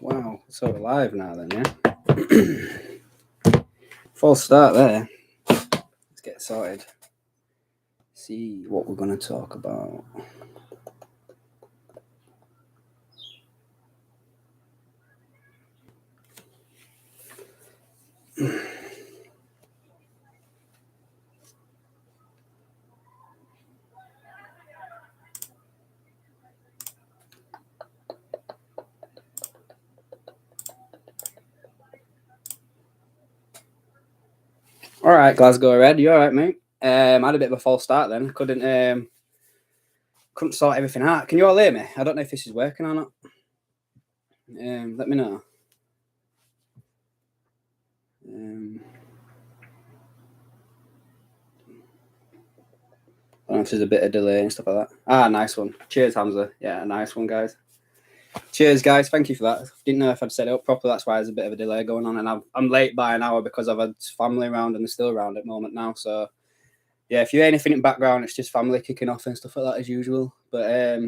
Wow, so we're live now then, yeah? False start there. Let's get started. See what we're going to talk about. All right, Glasgow Red, you all right, mate? I had a bit of a false start then. Couldn't sort everything out. Can you all hear me? I don't know if this is working or not. Let me know. I don't know if there's a bit of delay and stuff like that. Ah, nice one. Cheers, Hamza. Yeah, nice one, guys. Cheers, guys. Thank you for that. Didn't know if I'd set it up properly. That's why there's a bit of a delay going on. And I'm late by an hour because I've had family around and they're still around at the moment now. So, yeah, if you hear anything in the background, it's just family kicking off and stuff like that as usual. But,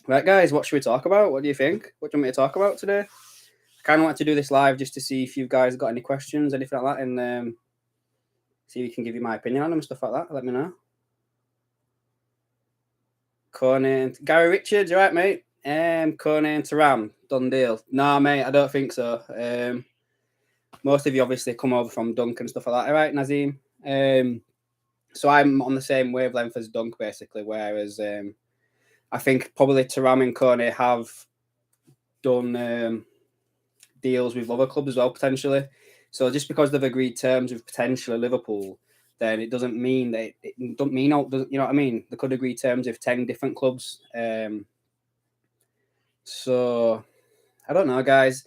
right, guys, what should we talk about? What do you think? What do you want me to talk about today? I kind of want to do this live just to see if you guys got any questions, anything like that, and see if you can give you my opinion on them, stuff like that. Let me know. Kone, Gary Richards, you right, mate? Kone and Thuram, done deal. Nah, mate, I don't think so. Most of you obviously come over from Dunk and stuff like that, right, Nazim? So I'm on the same wavelength as Dunk, basically, whereas I think probably Thuram and Kone have done deals with other clubs as well, potentially. So just because they've agreed terms with potentially Liverpool, then it doesn't mean that it don't mean, you know what I mean? They could agree terms with 10 different clubs. So I don't know, guys.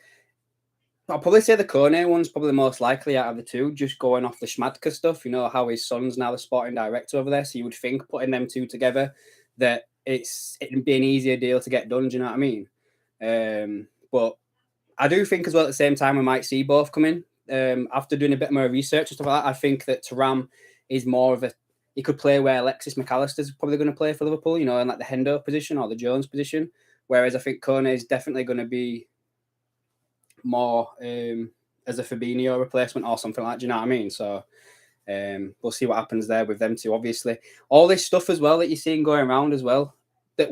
I'll probably say the Kone one's probably the most likely out of the two, just going off the Schmadka stuff. You know how his son's now the sporting director over there, so you would think putting them two together that it'd be an easier deal to get done. Do you know what I mean? But I do think as well at the same time we might see both come in. After doing a bit more research and stuff like that, I think that Thuram is more of he could play where Alexis McAllister's probably going to play for Liverpool, you know, in like the Hendo position or the Jones position. Whereas I think Kone is definitely going to be more as a Fabinho replacement or something like that. Do you know what I mean? So we'll see what happens there with them two. Obviously, all this stuff as well that you're seeing going around as well. That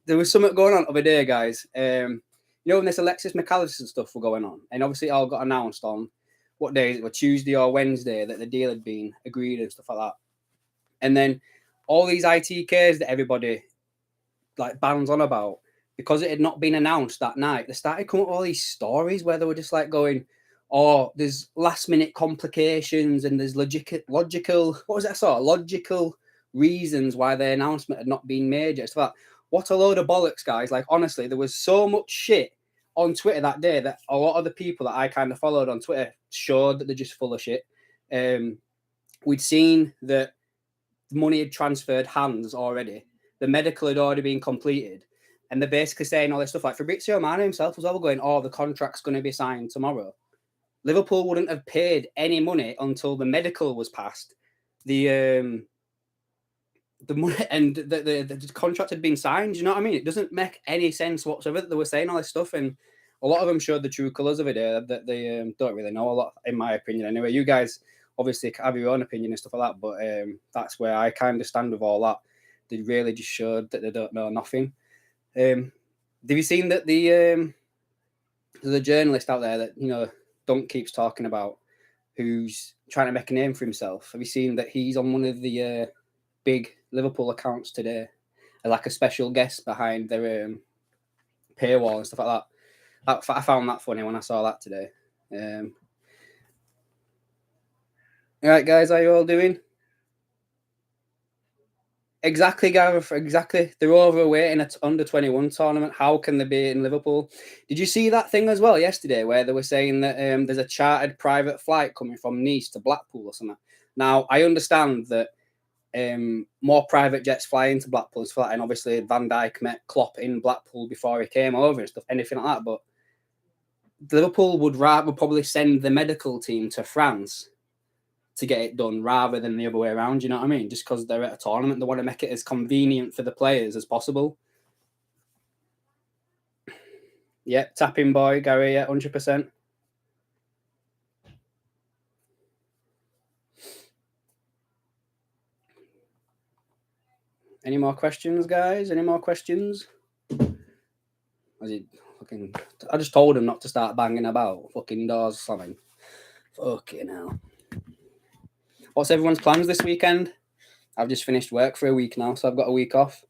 there was something going on the other day, guys. You know, when this Alexis McAllister stuff were going on, and obviously it all got announced on what day it was, Tuesday or Wednesday, that the deal had been agreed and stuff like that. And then all these ITKs that everybody like bands on about, because it had not been announced that night, they started coming up with all these stories where they were just like going, "Oh, there's last minute complications and there's logical what was that sort of logical reasons why the announcement had not been made yet." So what a load of bollocks, guys. Like, honestly, there was so much shit on Twitter that day that a lot of the people that I kind of followed on Twitter showed that they're just full of shit. We'd seen that the money had transferred hands already. The medical had already been completed. And they're basically saying all this stuff. Like Fabrizio Romano himself was all going, "Oh, the contract's going to be signed tomorrow." Liverpool wouldn't have paid any money until the medical was passed. The money and the contract had been signed. You know what I mean? It doesn't make any sense whatsoever that they were saying all this stuff, and a lot of them showed the true colours of it. That they don't really know a lot, in my opinion. Anyway, you guys obviously have your own opinion and stuff like that, but that's where I kind of stand with all that. They really just showed that they don't know nothing. Have you seen that there's a journalist out there that, you know, Dunk keeps talking about, who's trying to make a name for himself? Have you seen that he's on one of the big Liverpool accounts today, like a special guest behind their paywall and stuff like that? I found that funny when I saw that today. All right, guys, how you all doing? Exactly, Gareth. Exactly. They're overweight in an under-21 tournament. How can they be in Liverpool? Did you see that thing as well yesterday where they were saying that there's a chartered private flight coming from Nice to Blackpool or something? Now, I understand that more private jets fly into Blackpool and stuff, and obviously Van Dijk met Klopp in Blackpool before he came over and stuff, anything like that. But Liverpool would probably send the medical team to France to get it done rather than the other way around. You know what I mean? Just because they're at a tournament, they want to make it as convenient for the players as possible. Yeah, tapping boy, Gary, yeah, 100%. Any more questions, guys? Any more questions? Fucking, I just told him not to start banging about. Fucking doors slamming. Fucking hell. What's everyone's plans this weekend? I've just finished work for a week now, so I've got a week off.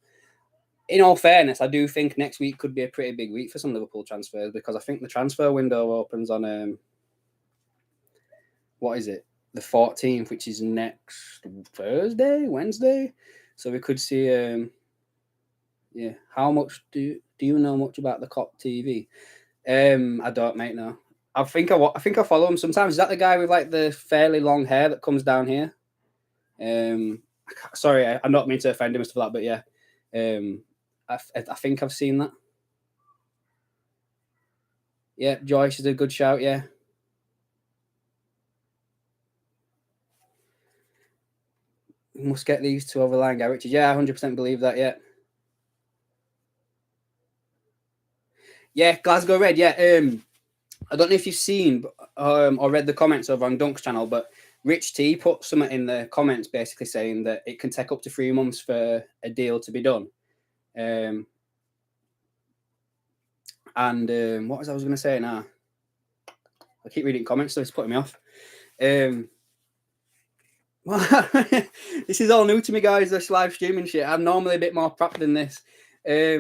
In all fairness, I do think next week could be a pretty big week for some Liverpool transfers because I think the transfer window opens on what is it? The 14th, which is next Wednesday. So we could see yeah. How much do you know much about the COP TV? I don't, mate. No. I think I follow him sometimes. Is that the guy with like the fairly long hair that comes down here? Sorry, I'm not mean to offend him and stuff like that, but yeah, I think I've seen that. Yeah, Joyce is a good shout. Yeah, we must get these two over the line, Garrett. Yeah, I 100% believe that. Yeah, yeah, Glasgow Red. Yeah, I don't know if you've seen or read the comments over on Dunk's channel, but Rich T put something in the comments basically saying that it can take up to 3 months for a deal to be done. And what was I going to say now? I keep reading comments, so it's putting me off. Well, this is all new to me, guys. This live streaming shit. I'm normally a bit more prepped than this. Yeah,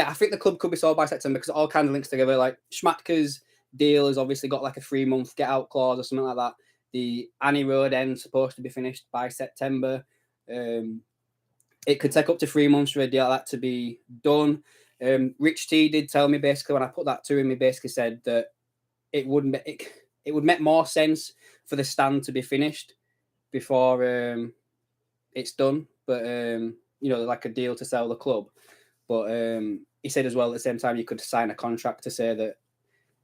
I think the club could be sold by September because it all kind of links together. Like Schmatke's deal has obviously got like a 3-month get out clause or something like that. The Annie Road end's supposed to be finished by September. It could take up to 3 months for a deal like that to be done. Rich T did tell me basically when I put that to him, he basically said that it would make more sense for the stand to be finished before it's done. But like a deal to sell the club. But he said as well at the same time you could sign a contract to say that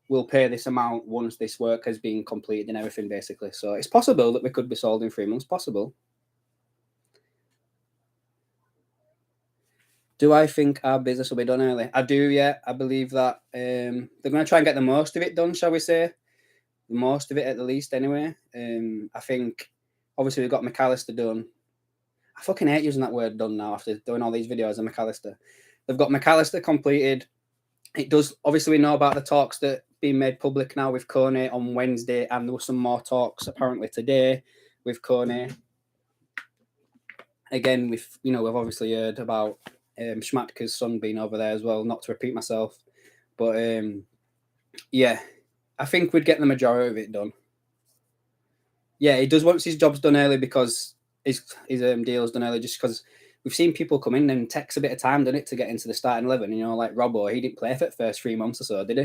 we'll pay this amount once this work has been completed and everything, basically. So it's possible that we could be sold in 3 months. Possible. Do I think our business will be done early? I do, yeah. I believe that they're going to try and get the most of it done, shall we say? The most of it, at the least, anyway. I think, obviously, we've got McAllister done. I fucking hate using that word done now after doing all these videos of McAllister. They've got McAllister completed. It does, obviously, we know about the talks that are being made public now with Kone on Wednesday, and there were some more talks apparently today with Kone. Again, we've obviously heard about Schmatke's son being over there as well, not to repeat myself. But yeah, I think we'd get the majority of it done. Yeah, he does want his jobs done early because his deal's done early, just because we've seen people come in and takes a bit of time, doesn't it, to get into the starting 11. Like Robbo, he didn't play for the first 3 months or so, did he?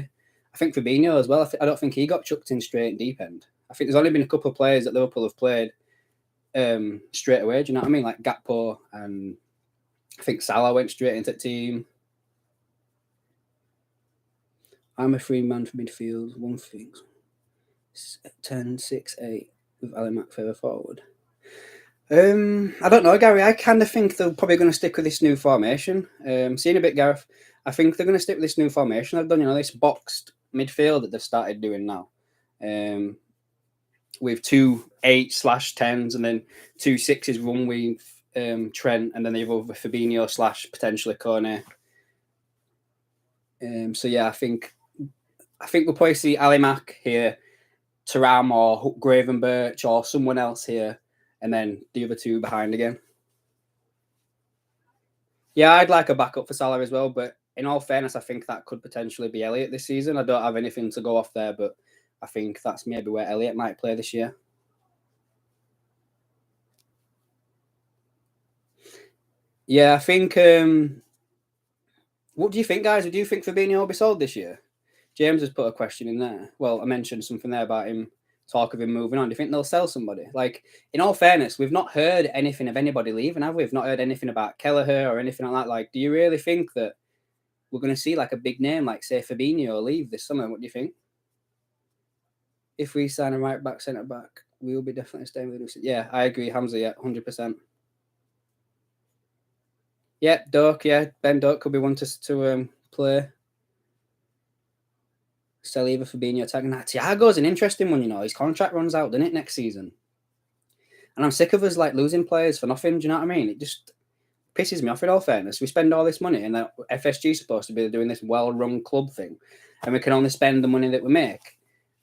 I think Fabinho as well. I don't think he got chucked in straight deep end. I think there's only been a couple of players that Liverpool have played straight away. Do you know what I mean? Like Gakpo, and I think Salah went straight into the team. I'm a free man for midfield. One thing. 10-6-8 with Ali Mack further forward. I don't know, Gary. I kind of think they're probably going to stick with this new formation. Seeing a bit, Gareth. I think they're going to stick with this new formation. I've done, this boxed midfield that they've started doing now. With 2 8/10s and then 2 6s run with Trent, and then they have over Fabinho / potentially Kone. So yeah, I think we'll probably see Ali Mack here, Thuram or Gravenberch or someone else here, and then the other two behind again. Yeah, I'd like a backup for Salah as well, but in all fairness, I think that could potentially be Elliott this season. I don't have anything to go off there, but I think that's maybe where Elliott might play this year. Yeah, I think. What do you think, guys? Do you think Fabinho will be sold this year? James has put a question in there. Well, I mentioned something there about him, talk of him moving on. Do you think they'll sell somebody? Like, in all fairness, we've not heard anything of anybody leaving, have we? We've not heard anything about Kelleher or anything like that. Like, do you really think that we're going to see like a big name, like say Fabinho, leave this summer? What do you think? If we sign a right back, centre back, we will be definitely staying with us. Yeah, I agree, Hamza. Yeah, 100%. Yeah, Doak. Yeah, Ben Doak could be one to play. sell either Fabinho, tagging that. Thiago's an interesting one, you know. His contract runs out, doesn't it, next season? And I'm sick of us like losing players for nothing. Do you know what I mean? It just pisses me off. In all fairness, we spend all this money, and FSG is supposed to be doing this well-run club thing, and we can only spend the money that we make.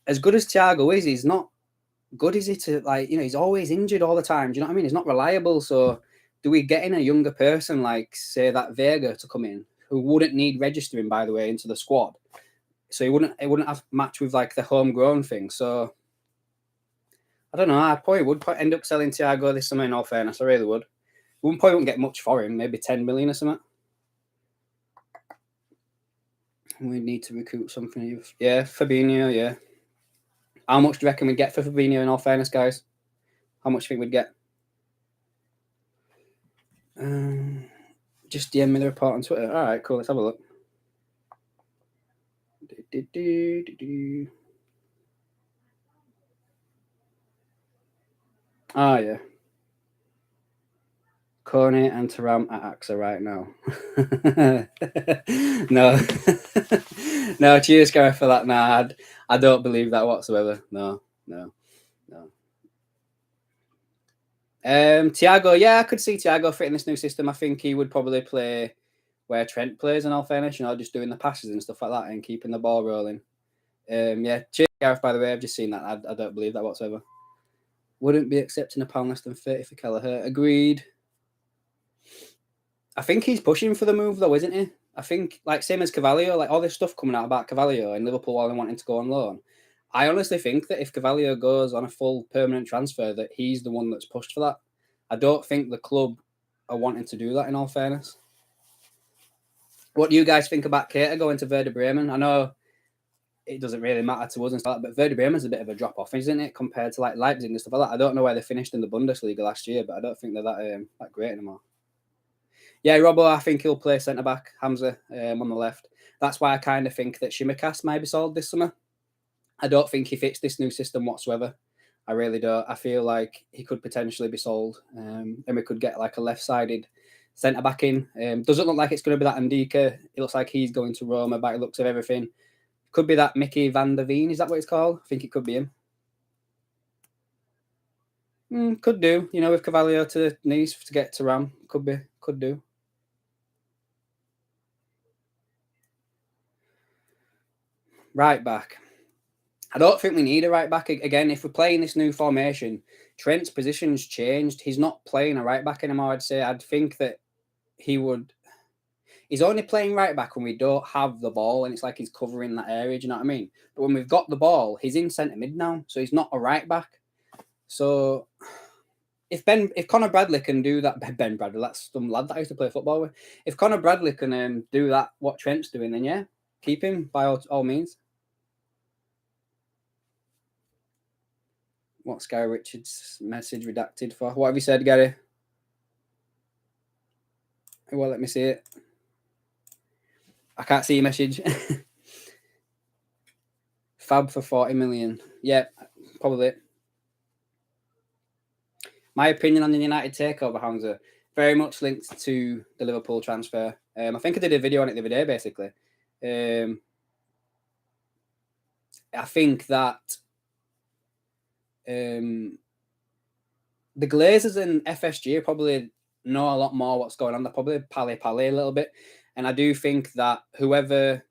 As good as Thiago is, he's not good, is he? To like, you know, he's always injured all the time. Do you know what I mean? He's not reliable. So, do we get in a younger person like, say, that Vega to come in, who wouldn't need registering, by the way, into the squad? So it wouldn't have match with like the homegrown thing. So I don't know. I probably would end up selling Thiago this summer. In all fairness, I really would. We probably wouldn't get much for him. Maybe 10 million or something. We need to recoup something. Yeah, Fabinho. Yeah. How much do you reckon we'd get for Fabinho? In all fairness, guys, how much do you think we'd get? Just DM me the report on Twitter. All right, cool. Let's have a look. Oh, yeah. Kone and Thuram at AXA right now. No. No, cheers, Gareth, for that. Nah, I don't believe that whatsoever. No. Thiago, yeah, I could see Thiago fitting this new system. I think he would probably play where Trent plays, in all fairness, you know, just doing the passes and stuff like that and keeping the ball rolling. Yeah, cheers, Gareth, by the way. I've just seen that. I don't believe that whatsoever. Wouldn't be accepting £1 less than 30 for Kelleher. Agreed. I think he's pushing for the move, though, isn't he? I think, like, same as Cavalier, like, all this stuff coming out about Cavalier and Liverpool only wanting to go on loan. I honestly think that if Cavalier goes on a full permanent transfer, that he's the one that's pushed for that. I don't think the club are wanting to do that, in all fairness. What do you guys think about Keita going to Werder Bremen? I know it doesn't really matter to us and stuff, but Werder Bremen's a bit of a drop-off, isn't it, compared to, like, Leipzig and stuff like that? I don't know where they finished in the Bundesliga last year, but I don't think they're that great anymore. Yeah, Robbo, I think he'll play centre-back, Hamza, on the left. That's why I kind of think that Shimikas might be sold this summer. I don't think he fits this new system whatsoever. I really don't. I feel like he could potentially be sold, and we could get like a left-sided centre-back in. Doesn't look like it's going to be that Ndika. It looks like he's going to Roma by the looks of everything. Could be that Mickey van der Veen. Is that what it's called? I think it could be him. Could do. You know, with Cavalier to Nice to get to Ram. Could do. Right back. I don't think we need a right back again. If we're playing this new formation, Trent's position's changed. He's not playing a right back anymore. I'd say. I'd think that he would. He's only playing right back when we don't have the ball, and it's like he's covering that area. Do you know what I mean? But when we've got the ball, he's in centre mid now, so he's not a right back. So if Conor Bradley can do that, Ben Bradley, that's some lad that I used to play football with. If Conor Bradley can do that, what Trent's doing, then yeah, keep him by all means. What's Gary Richards' message redacted for? What have you said, Gary? Well, let me see it. I can't see your message. Fab for 40 million. Yeah, probably. My opinion on the United takeover, Hamza, very much linked to the Liverpool transfer. I think I did a video on it the other day, basically. I think that the Glazers and FSG probably know a lot more what's going on. They're probably pally a little bit. And I do think that whatever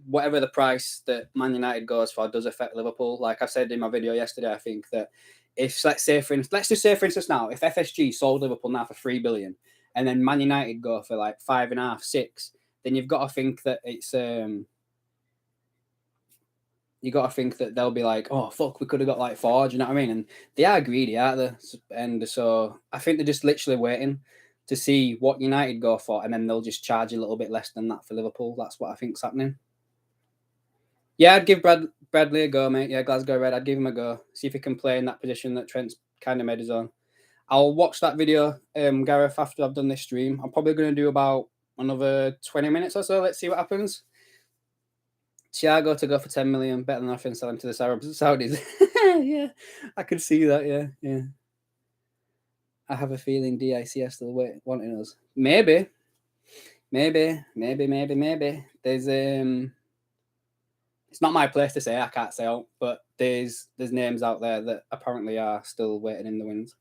the price that Man United goes for does affect Liverpool. Like I said in my video yesterday, I think that if, let's just say for instance now, if FSG sold Liverpool now for 3 billion and then Man United go for like 5.5, 6, then you've got to think that it's you got to think that they'll be like, oh fuck, we could have got like 4. Do you know what I mean? And they are greedy, aren't they? And so I think they're just literally waiting to see what United go for, and then they'll just charge a little bit less than that for Liverpool. That's what I think's happening. Yeah, I'd give Bradley a go, mate. Yeah, Glasgow Red, I'd give him a go. See if he can play in that position that Trent's kind of made his own. I'll watch that video, Gareth, after I've done this stream. I'm probably going to do about another 20 minutes or so. Let's see what happens. Thiago to go for 10 million, better than nothing, sell him to the Saudis. Yeah, I could see that, yeah. I have a feeling DIC are still wanting us. Maybe. There's It's not my place to say. I can't say out, but there's names out there that apparently are still waiting in the wings.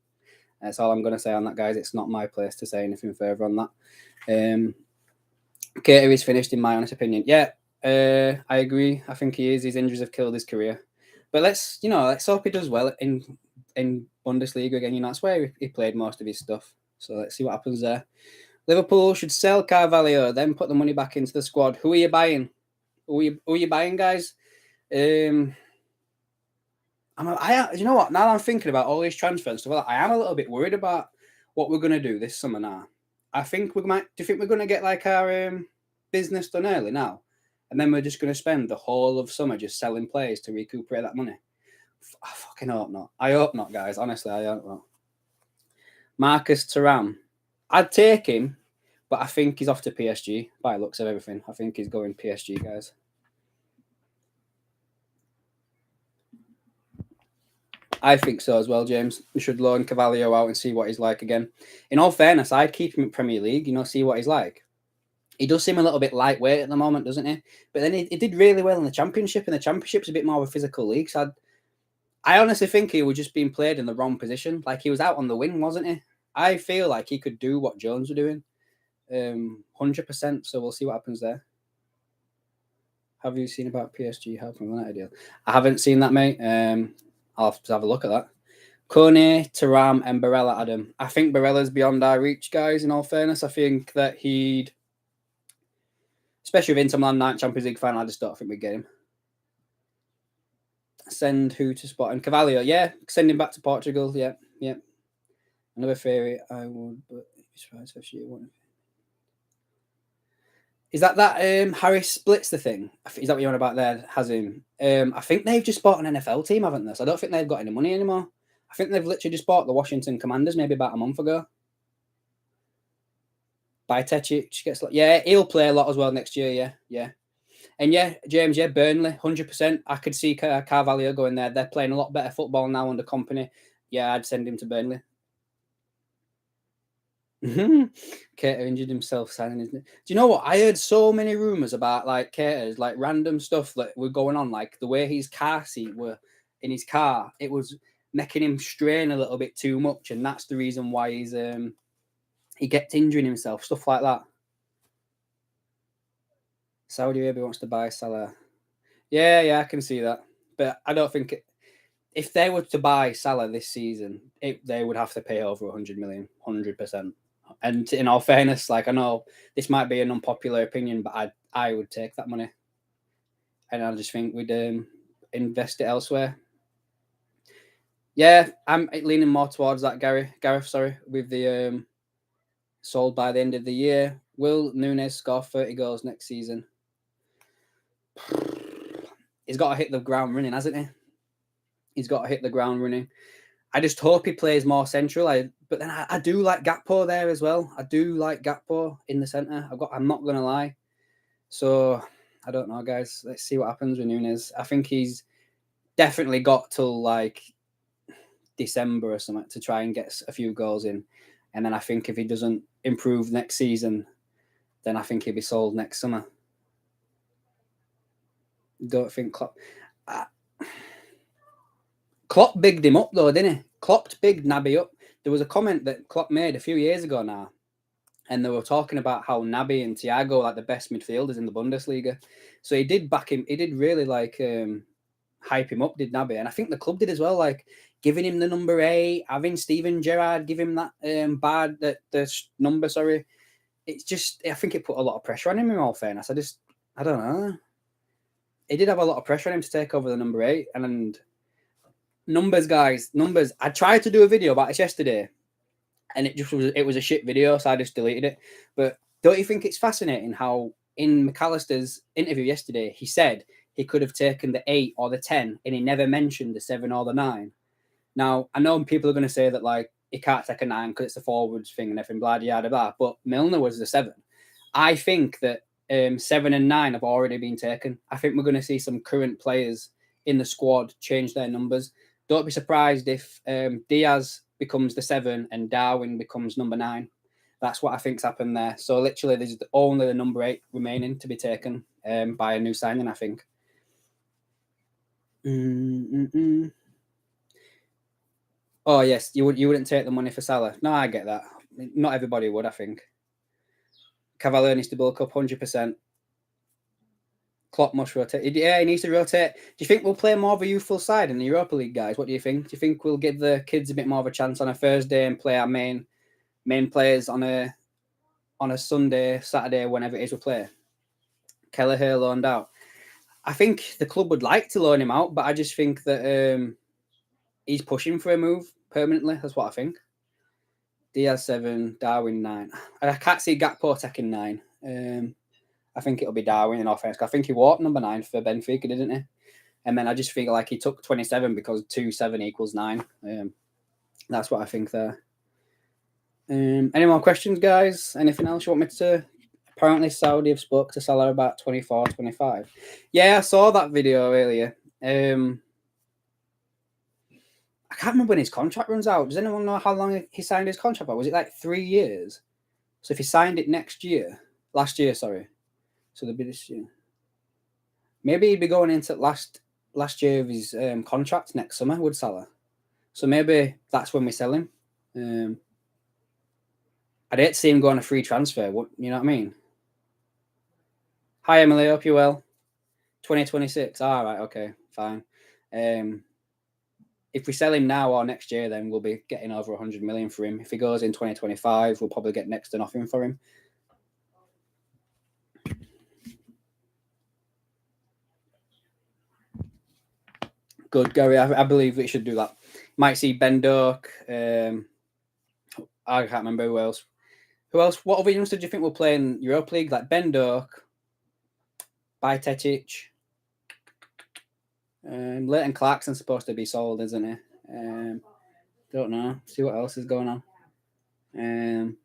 That's all I'm going to say on that, guys. It's not my place to say anything further on that. Cater is finished, in my honest opinion. Yeah, I agree. I think he is. His injuries have killed his career. But let's hope he does well in Bundesliga again. That's where he played most of his stuff. So let's see what happens there. Liverpool should sell Carvalho, then put the money back into the squad. Who are you buying? Who are you buying, guys? You know what? Now I'm thinking about all these transfers and stuff, I am a little bit worried about what we're going to do this summer now. I think we might. Do you think we're going to get like our business done early now, and then we're just going to spend the whole of summer just selling players to recuperate that money? I fucking hope not. I hope not, guys. Honestly, I don't know. Marcus Thuram, I'd take him, but I think he's off to PSG by looks of everything. I think he's going PSG, guys. I think so as well, James. We should loan Carvalho out and see what he's like again. In all fairness, I'd keep him in Premier League, see what he's like. He does seem a little bit lightweight at the moment, doesn't he? But then he did really well in the Championship, and the Championship's a bit more of a physical league. So I honestly think he was just being played in the wrong position. Like, he was out on the wing, wasn't he? I feel like he could do what Jones was doing. 100%. So we'll see what happens there. Have you seen about PSG helping with that deal? I haven't seen that, mate. I'll have to have a look at that. Kone, Thuram, and Barella, Adam. I think Barella's beyond our reach, guys, in all fairness. I think that he'd, especially with Inter Milan night Champions League final, I just don't think we'd get him. Send who to Sporting? Carvalho, yeah. Send him back to Portugal, yeah. Another theory, I would, but is that Harris splits the thing? Is that what you're on about there? Has him? I think they've just bought an NFL team, haven't they? So I don't think they've got any money anymore. I think they've literally just bought the Washington Commanders maybe about a month ago. Bajcetic gets, yeah, he'll play a lot as well next year, yeah. And yeah, James, yeah, Burnley, 100%. I could see Carvalho going there. They're playing a lot better football now under Company. Yeah, I'd send him to Burnley. Cater injured himself signing, isn't it? Do you know what? I heard so many rumors about like Cater's like random stuff that were going on, like the way his car seat were in his car. It was making him strain a little bit too much, and that's the reason why he gets injuring himself, stuff like that. Saudi Arabia wants to buy Salah. Yeah, I can see that, but I don't think if they were to buy Salah this season, they would have to pay over 100 million, 100%. And in all fairness, like, I know this might be an unpopular opinion, but I would take that money, and I just think we'd invest it elsewhere. Yeah, I'm leaning more towards that, Gareth. Sorry, with the sold by the end of the year. Will Nunes score 30 goals next season? He's got to hit the ground running, hasn't he? He's got to hit the ground running. I just hope he plays more central. But then I do like Gakpo there as well. I do like Gakpo in the centre. I'm not going to lie. So I don't know, guys. Let's see what happens with Nunes. I think he's definitely got till like December or something to try and get a few goals in. And then I think if he doesn't improve next season, then I think he'll be sold next summer. Don't think Klopp... Klopp bigged him up though, didn't he? Klopp bigged Naby up. There was a comment that Klopp made a few years ago now, and they were talking about how Naby and Thiago are like the best midfielders in the Bundesliga. So he did back him. He did really like hype him up, did Naby, and I think the club did as well, like giving him the number 8, having Steven Gerrard give him that the number. Sorry, it's just I think it put a lot of pressure on him. In all fairness, I don't know. It did have a lot of pressure on him to take over the number 8 and. Numbers, guys, numbers. I tried to do a video about this yesterday, and it was a shit video, so I just deleted it. But don't you think it's fascinating how in McAllister's interview yesterday, he said he could have taken the 8 or the 10, and he never mentioned the 7 or the 9. Now, I know people are going to say that like he can't take a 9 because it's a forwards thing and everything, blah, blah, blah, but Milner was the 7. I think that 7 and 9 have already been taken. I think we're going to see some current players in the squad change their numbers. Don't be surprised if Diaz becomes the 7 and Darwin becomes number 9. That's what I think's happened there. So literally, there's only the number 8 remaining to be taken by a new signing, I think. Oh yes, you wouldn't take the money for Salah. No, I get that. Not everybody would, I think. Cavalier needs to bulk up 100%. Klopp must rotate. Yeah, he needs to rotate. Do you think we'll play more of a youthful side in the Europa League, guys? What do you think? Do you think we'll give the kids a bit more of a chance on a Thursday and play our main players on a Sunday, Saturday, whenever it is we play? Kelleher loaned out. I think the club would like to loan him out, but I just think that he's pushing for a move permanently. That's what I think. Diaz 7, Darwin 9. I can't see Gakpo taking 9. I think it'll be Darwin in offense. I think he walked number 9 for Benfica, didn't he? And then I just think like he took 27 because 2-7 equals 9. That's what I think there. Any more questions, guys? Anything else you want me to? Apparently, Saudi have spoke to Salah about 24, 25. Yeah, I saw that video earlier. I can't remember when his contract runs out. Does anyone know how long he signed his contract for? Was it like 3 years? So if he signed it last year, sorry. So there'll be this year. Maybe he'd be going into last year of his contract next summer, would Salah? So maybe that's when we sell him. I'd hate to see him go on a free transfer. You know what I mean? Hi, Emily. Hope you're well. 2026. All right. Okay. Fine. If we sell him now or next year, then we'll be getting over 100 million for him. If he goes in 2025, we'll probably get next to nothing for him. Good, Gary. I believe we should do that. Might see Ben Doak. I can't remember who else. Who else? What other youngsters do you think will play in Europa League? Like Ben Doak, Bajcetic. Leighton Clarkson's supposed to be sold, isn't he? Don't know. See what else is going on.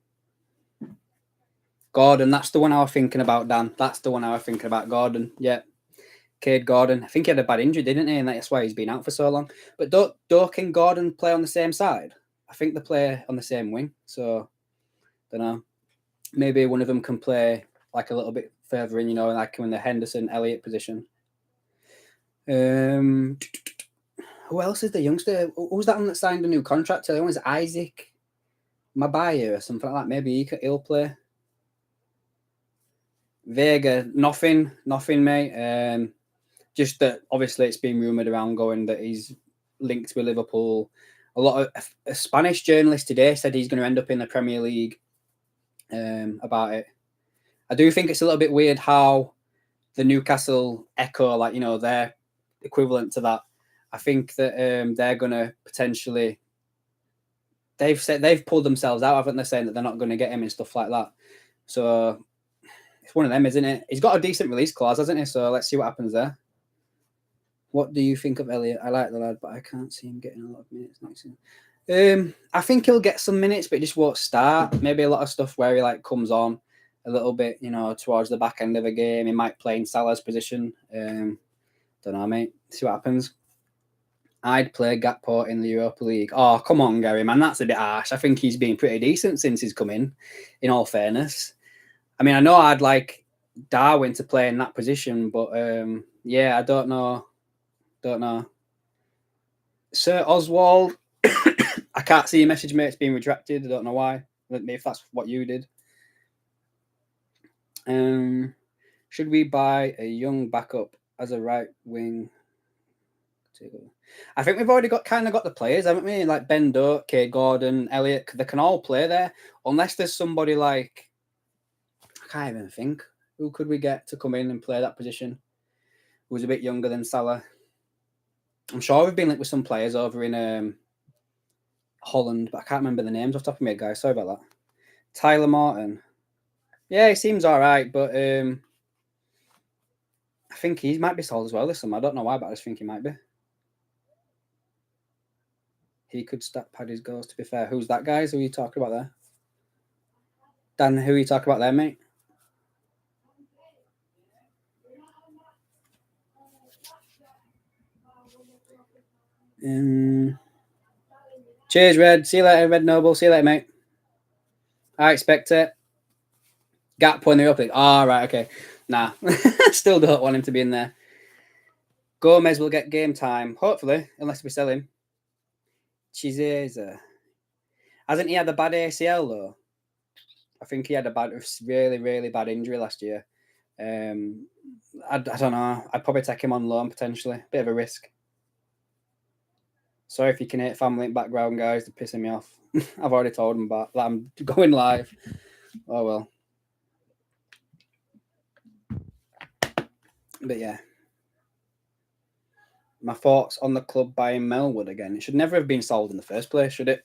Gordon, that's the one I was thinking about, Dan. That's the one I was thinking about, Gordon. Yeah. Cade Gordon. I think he had a bad injury, didn't he? And that's why he's been out for so long. But Doak and Gordon play on the same side. I think they play on the same wing. So, don't know. Maybe one of them can play like a little bit further in, like in the Henderson Elliott position. Who else is the youngster? Who's that one that signed a new contract? The one is Isaac Mabaya or something like that. Maybe he'll play. Vega, nothing, mate. Just that obviously it's been rumoured around going that he's linked with Liverpool. A lot of a Spanish journalist today said he's going to end up in the Premier League. About it, I do think it's a little bit weird how the Newcastle Echo, like their equivalent to that. I think that they're going to potentially. They've pulled themselves out, haven't they? Saying that they're not going to get him and stuff like that. So it's one of them, isn't it? He's got a decent release clause, hasn't he? So let's see what happens there. What do you think of Elliott? I like the lad, but I can't see him getting a lot of minutes next year. I think he'll get some minutes, but he just won't start. Maybe a lot of stuff where he comes on a little bit, towards the back end of a game. He might play in Salah's position. Don't know, mate. See what happens. I'd play Gakpo in the Europa League. Oh, come on, Gary, man. That's a bit harsh. I think he's been pretty decent since he's come in all fairness. I mean, I know I'd like Darwin to play in that position, but yeah, I don't know. Sir Oswald, I can't see your message, mate. It's being retracted. I don't know why. Maybe if that's what you did. Should we buy a young backup as a right wing? I think we've already got the players, haven't we? Like Ben Doak, Cade Gordon, Elliott. They can all play there, unless there's somebody like I can't even think. Who could we get to come in and play that position? Who's a bit younger than Salah? I'm sure we've been linked with some players over in Holland, but I can't remember the names off the top of my head, guys. Sorry about that. Tyler Morton. Yeah, he seems all right, but I think he might be sold as well this summer. I don't know why, but I just think he might be. He could stack Paddy's goals, to be fair. Who's that, guys? Who are you talking about there? Dan, who are you talking about there, mate? Cheers, Red. See you later, Red Noble. See you later, mate. I expect it. Gakpo in the opening. Right, okay. Nah. Still don't want him to be in there. Gomez will get game time, hopefully, unless we sell him. Chiesa. Hasn't he had a bad ACL, though? I think he had a really, really bad injury last year. I don't know. I'd probably take him on loan, potentially. Bit of a risk. Sorry if you can hate family in the background, guys. They're pissing me off. I've already told them that I'm going live. Oh, well. But, yeah. My thoughts on the club buying Melwood again. It should never have been sold in the first place, should it?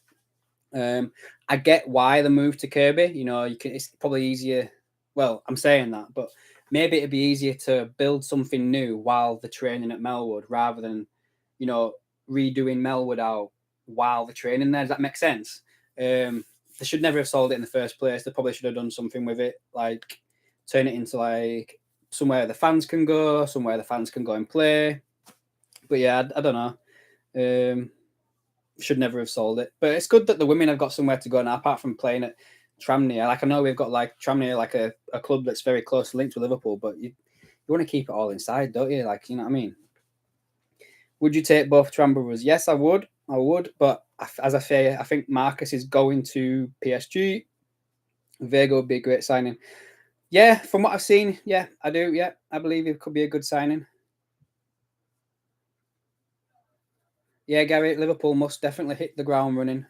I get why the move to Kirby. You know, it's probably easier. Well, I'm saying that, but maybe it'd be easier to build something new while they're training at Melwood rather than, you know, redoing Melwood out while they're training there. Does that make sense? They should never have sold it in the first place. They probably should have done something with it, like turn it into like somewhere the fans can go, somewhere the fans can go and play. But yeah, I don't know. Should never have sold it. But it's good that the women have got somewhere to go now, apart from playing at Tramney. Like, I know we've got like Tramney, like a club that's very close linked to Liverpool, but you want to keep it all inside, don't you? Like, you know what I mean? Would you take both Tram brothers? Yes, I would. But as I say, I think Marcus is going to PSG. Vega would be a great signing. Yeah, from what I've seen, yeah, I do. Yeah, I believe it could be a good signing. Yeah, Gary, Liverpool must definitely hit the ground running.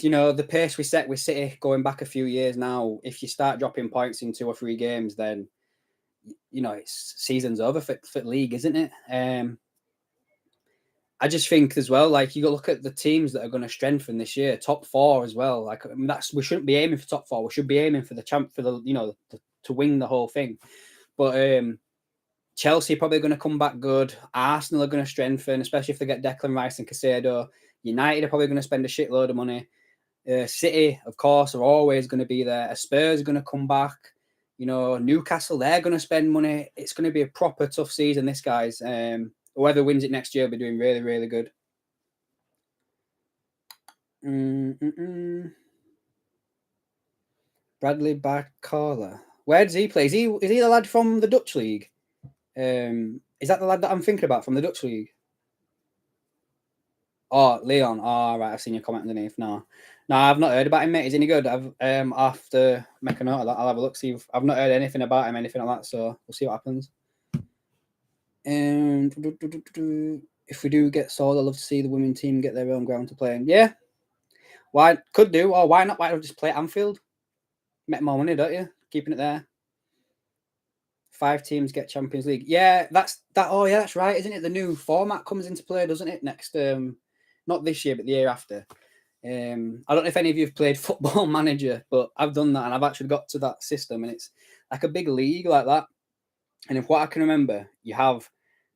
You know, the pace we set with City going back a few years now, if you start dropping points in 2 or 3 games, then, you know, it's season's over for league, isn't it? I just think as well, like, you got to look at the teams that are going to strengthen this year, top 4 as well. Like, I mean, we shouldn't be aiming for top 4. We should be aiming for to win the whole thing. But Chelsea are probably going to come back good. Arsenal are going to strengthen, especially if they get Declan Rice and Caicedo. United are probably going to spend a shitload of money. City, of course, are always going to be there. Spurs are going to come back. You know, Newcastle, they're going to spend money. It's going to be a proper tough season, this, guys. Whoever wins it next year will be doing really, really good. Bradley Barcola. Where does he play? Is he the lad from the Dutch league? Is that the lad that I'm thinking about from the Dutch league? Oh, Leon. Oh, right. I've seen your comment underneath. No, I've not heard about him, mate. Is any good? I'll have to make a note of that. I'll have a look. See, I've not heard anything about him, anything like that. So we'll see what happens. And if we do get sold, I'd love to see the women team get their own ground to play in. Yeah, why could do, or why not? Why not just play at Anfield? Make more money, don't you? Keeping it there. 5 teams get Champions League. Yeah, that's that. Oh, yeah, that's right, isn't it? The new format comes into play, doesn't it? Next, not this year, but the year after. I don't know if any of you have played Football Manager, but I've done that and I've actually got to that system, and it's like a big league like that. And if what I can remember, you have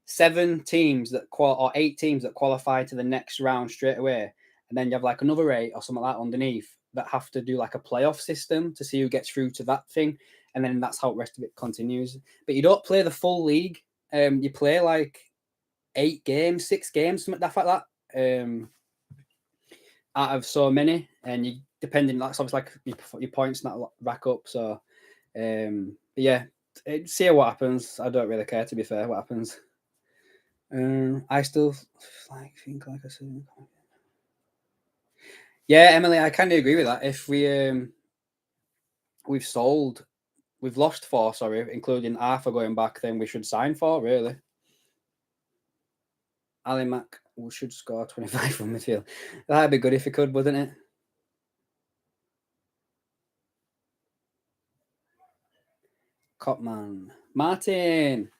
7 teams that or 8 teams that qualify to the next round straight away, and then you have like another 8 or something like that underneath that have to do like a playoff system to see who gets through to that thing, and then that's how the rest of it continues. But you don't play the full league. You play like 8 games, 6 games, something like that. Out of so many, and you depending, that's obviously like your points that rack up. So, yeah, see what happens. I don't really care, to be fair, what happens. I still think like I said. Yeah, Emily, I kind of agree with that. If we've lost 4, sorry, including Arthur going back, then we should sign 4, really. Ali Mack should score 25 from midfield. That'd be good if he could, wouldn't it? Copman. Martin,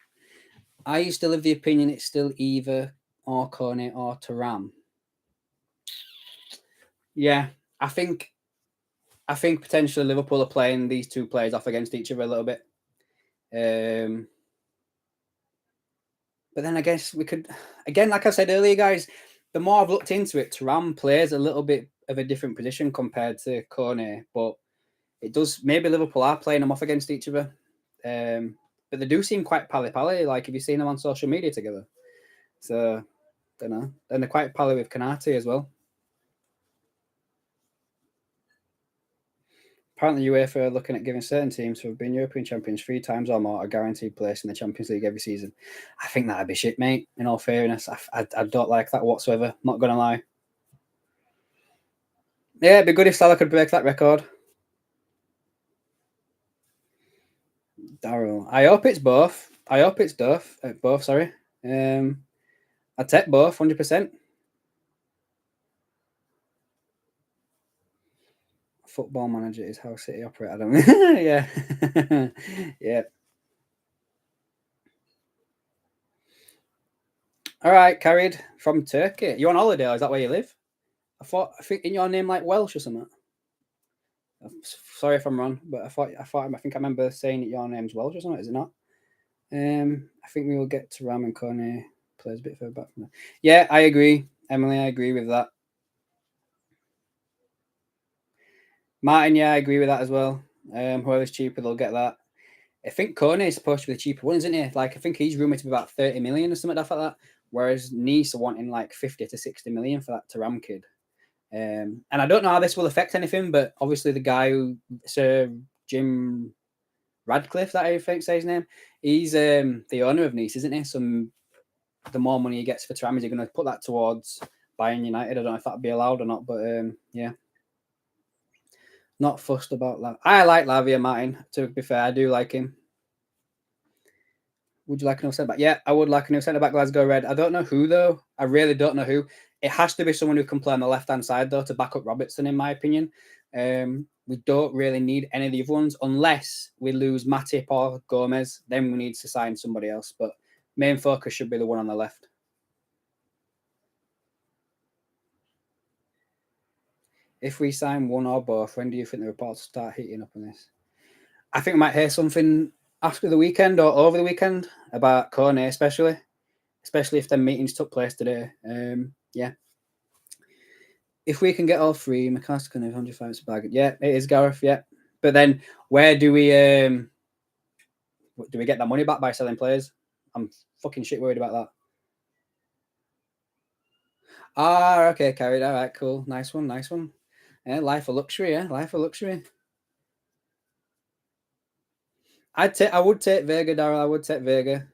are you still of the opinion it's still either or Kone or Thuram? Yeah, I think potentially Liverpool are playing these 2 players off against each other a little bit. But then I guess we could, again, like I said earlier, guys, the more I've looked into it, Thuram plays a little bit of a different position compared to Kone, but it does, maybe Liverpool are playing them off against each other. But they do seem quite pally-pally, like, have you seen them on social media together? So, don't know. And they're quite pally with Konate as well. Apparently, UEFA are looking at giving certain teams who have been European champions 3 times or more a guaranteed place in the Champions League every season. I think that'd be shit, mate. In all fairness, I don't like that whatsoever. Not gonna lie. Yeah, it'd be good if Salah could break that record. Daryl, I hope it's both. I hope it's both. Sorry. I'd take both, 100%. Football Manager is how City operate. I don't. Yeah, yeah. All right, carried from Turkey. You on holiday, or is that where you live? I think in your name like Welsh or something. Sorry if I'm wrong, but I think I remember saying that your name's Welsh or something. Is it not? I think we will get to Thuram and Kone plays a bit further back from there. Yeah, I agree, Emily. I agree with that. Martin, yeah, I agree with that as well. Whoever's cheaper, they'll get that. I think Kone is supposed to be the cheaper one, isn't he? Like, I think he's rumored to be about 30 million or something like that. Whereas Nice are wanting like 50 to 60 million for that Thuram kid. And I don't know how this will affect anything, but obviously the guy who Sir Jim Radcliffe, that I think say his name, he's the owner of Nice, isn't he? So the more money he gets for Thuram, is he going to put that towards buying United? I don't know if that'd be allowed or not, but yeah. Not fussed about that. I like Lavia, Martin. To be fair, I do like him. Would you like a new centre back? Yeah, I would like a new centre back. Glasgow Red. I don't know who though. I really don't know who. It has to be someone who can play on the left hand side though to back up Robertson, in my opinion. We don't really need any of the other ones unless we lose Matip or Gomez. Then we need to sign somebody else. But main focus should be the one on the left. If we sign one or both, when do you think the reports start heating up on this? I think we might hear something after the weekend or over the weekend about Kone, especially if the meetings took place today. Yeah. If we can get all three, McCaskill can have 105 bargain. Yeah, it is Gareth. Yeah, but then where do we get that money back by selling players? I'm fucking shit worried about that. Ah, okay, carried. All right, cool, nice one. Yeah, life of luxury. Yeah, life of luxury. I would take Vega, Daryl. I would take Vega.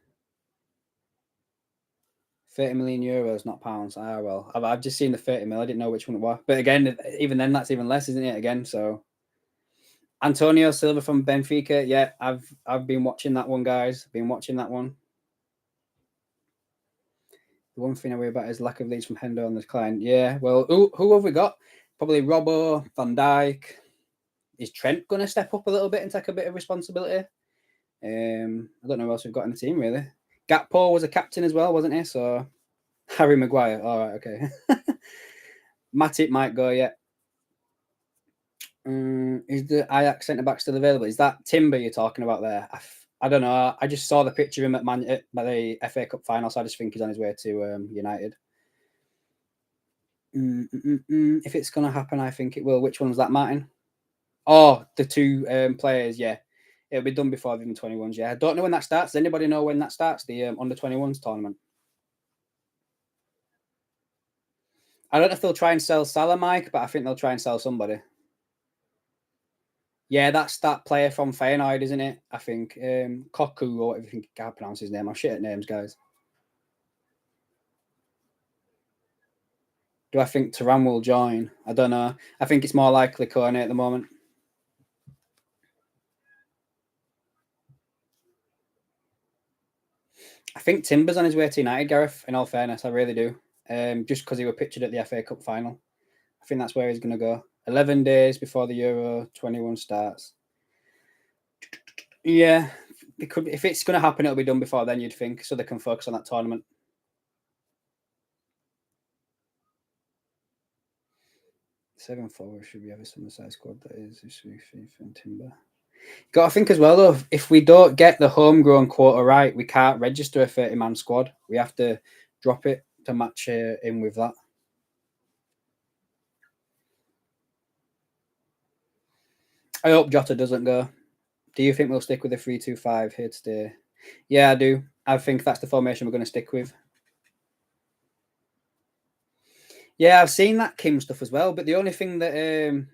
30 million euros, not pounds. Ah, well, I've just seen the 30 mil. I didn't know which one it was. But again, even then, that's even less, isn't it? Again, so Antonio Silva from Benfica. Yeah, I've been watching that one, guys. Been watching that one. The one thing I worry about is lack of leads from Hendo on this client. Yeah, well, who have we got? Probably Robbo, Van Dijk. Is Trent going to step up a little bit and take a bit of responsibility? I don't know who else we've got in the team, really. Gakpo was a captain as well, wasn't he? So Harry Maguire. All right, okay. Matip might go, yeah. Is the Ajax centre back still available? Is that Timber you're talking about there? I don't know. I just saw the picture of him at the FA Cup final, so I just think he's on his way to United. If it's going to happen, I think it will. Which one was that, Martin? Oh, the two players, yeah. It'll be done before the under-21s, yeah. I don't know when that starts. Does anybody know when that starts, the under-21s tournament? I don't know if they'll try and sell Salah, Mike, but I think they'll try and sell somebody. Yeah, that's that player from Feyenoord, isn't it? I think Koku or whatever you can't pronounce his name. I'm shit at names, guys. Do I think Thuram will join? I don't know. I think it's more likely Kone at the moment. I think Timber's on his way to United, Gareth, in all fairness. I really do. Just because he was pictured at the FA Cup final. I think that's where he's going to go. 11 days before the Euro 21 starts. Yeah, if it's going to happen, it'll be done before then, you'd think, so they can focus on that tournament. 7 forward should be a similar size squad that is and Timber. Got to think as well, though, if we don't get the homegrown quota right, we can't register a 30-man squad. We have to drop it to match in with that. I hope Jota doesn't go. Do you think we'll stick with the 3-2-5 here today? Yeah, I do. I think that's the formation we're going to stick with. Yeah, I've seen that Kim stuff as well, but the only thing that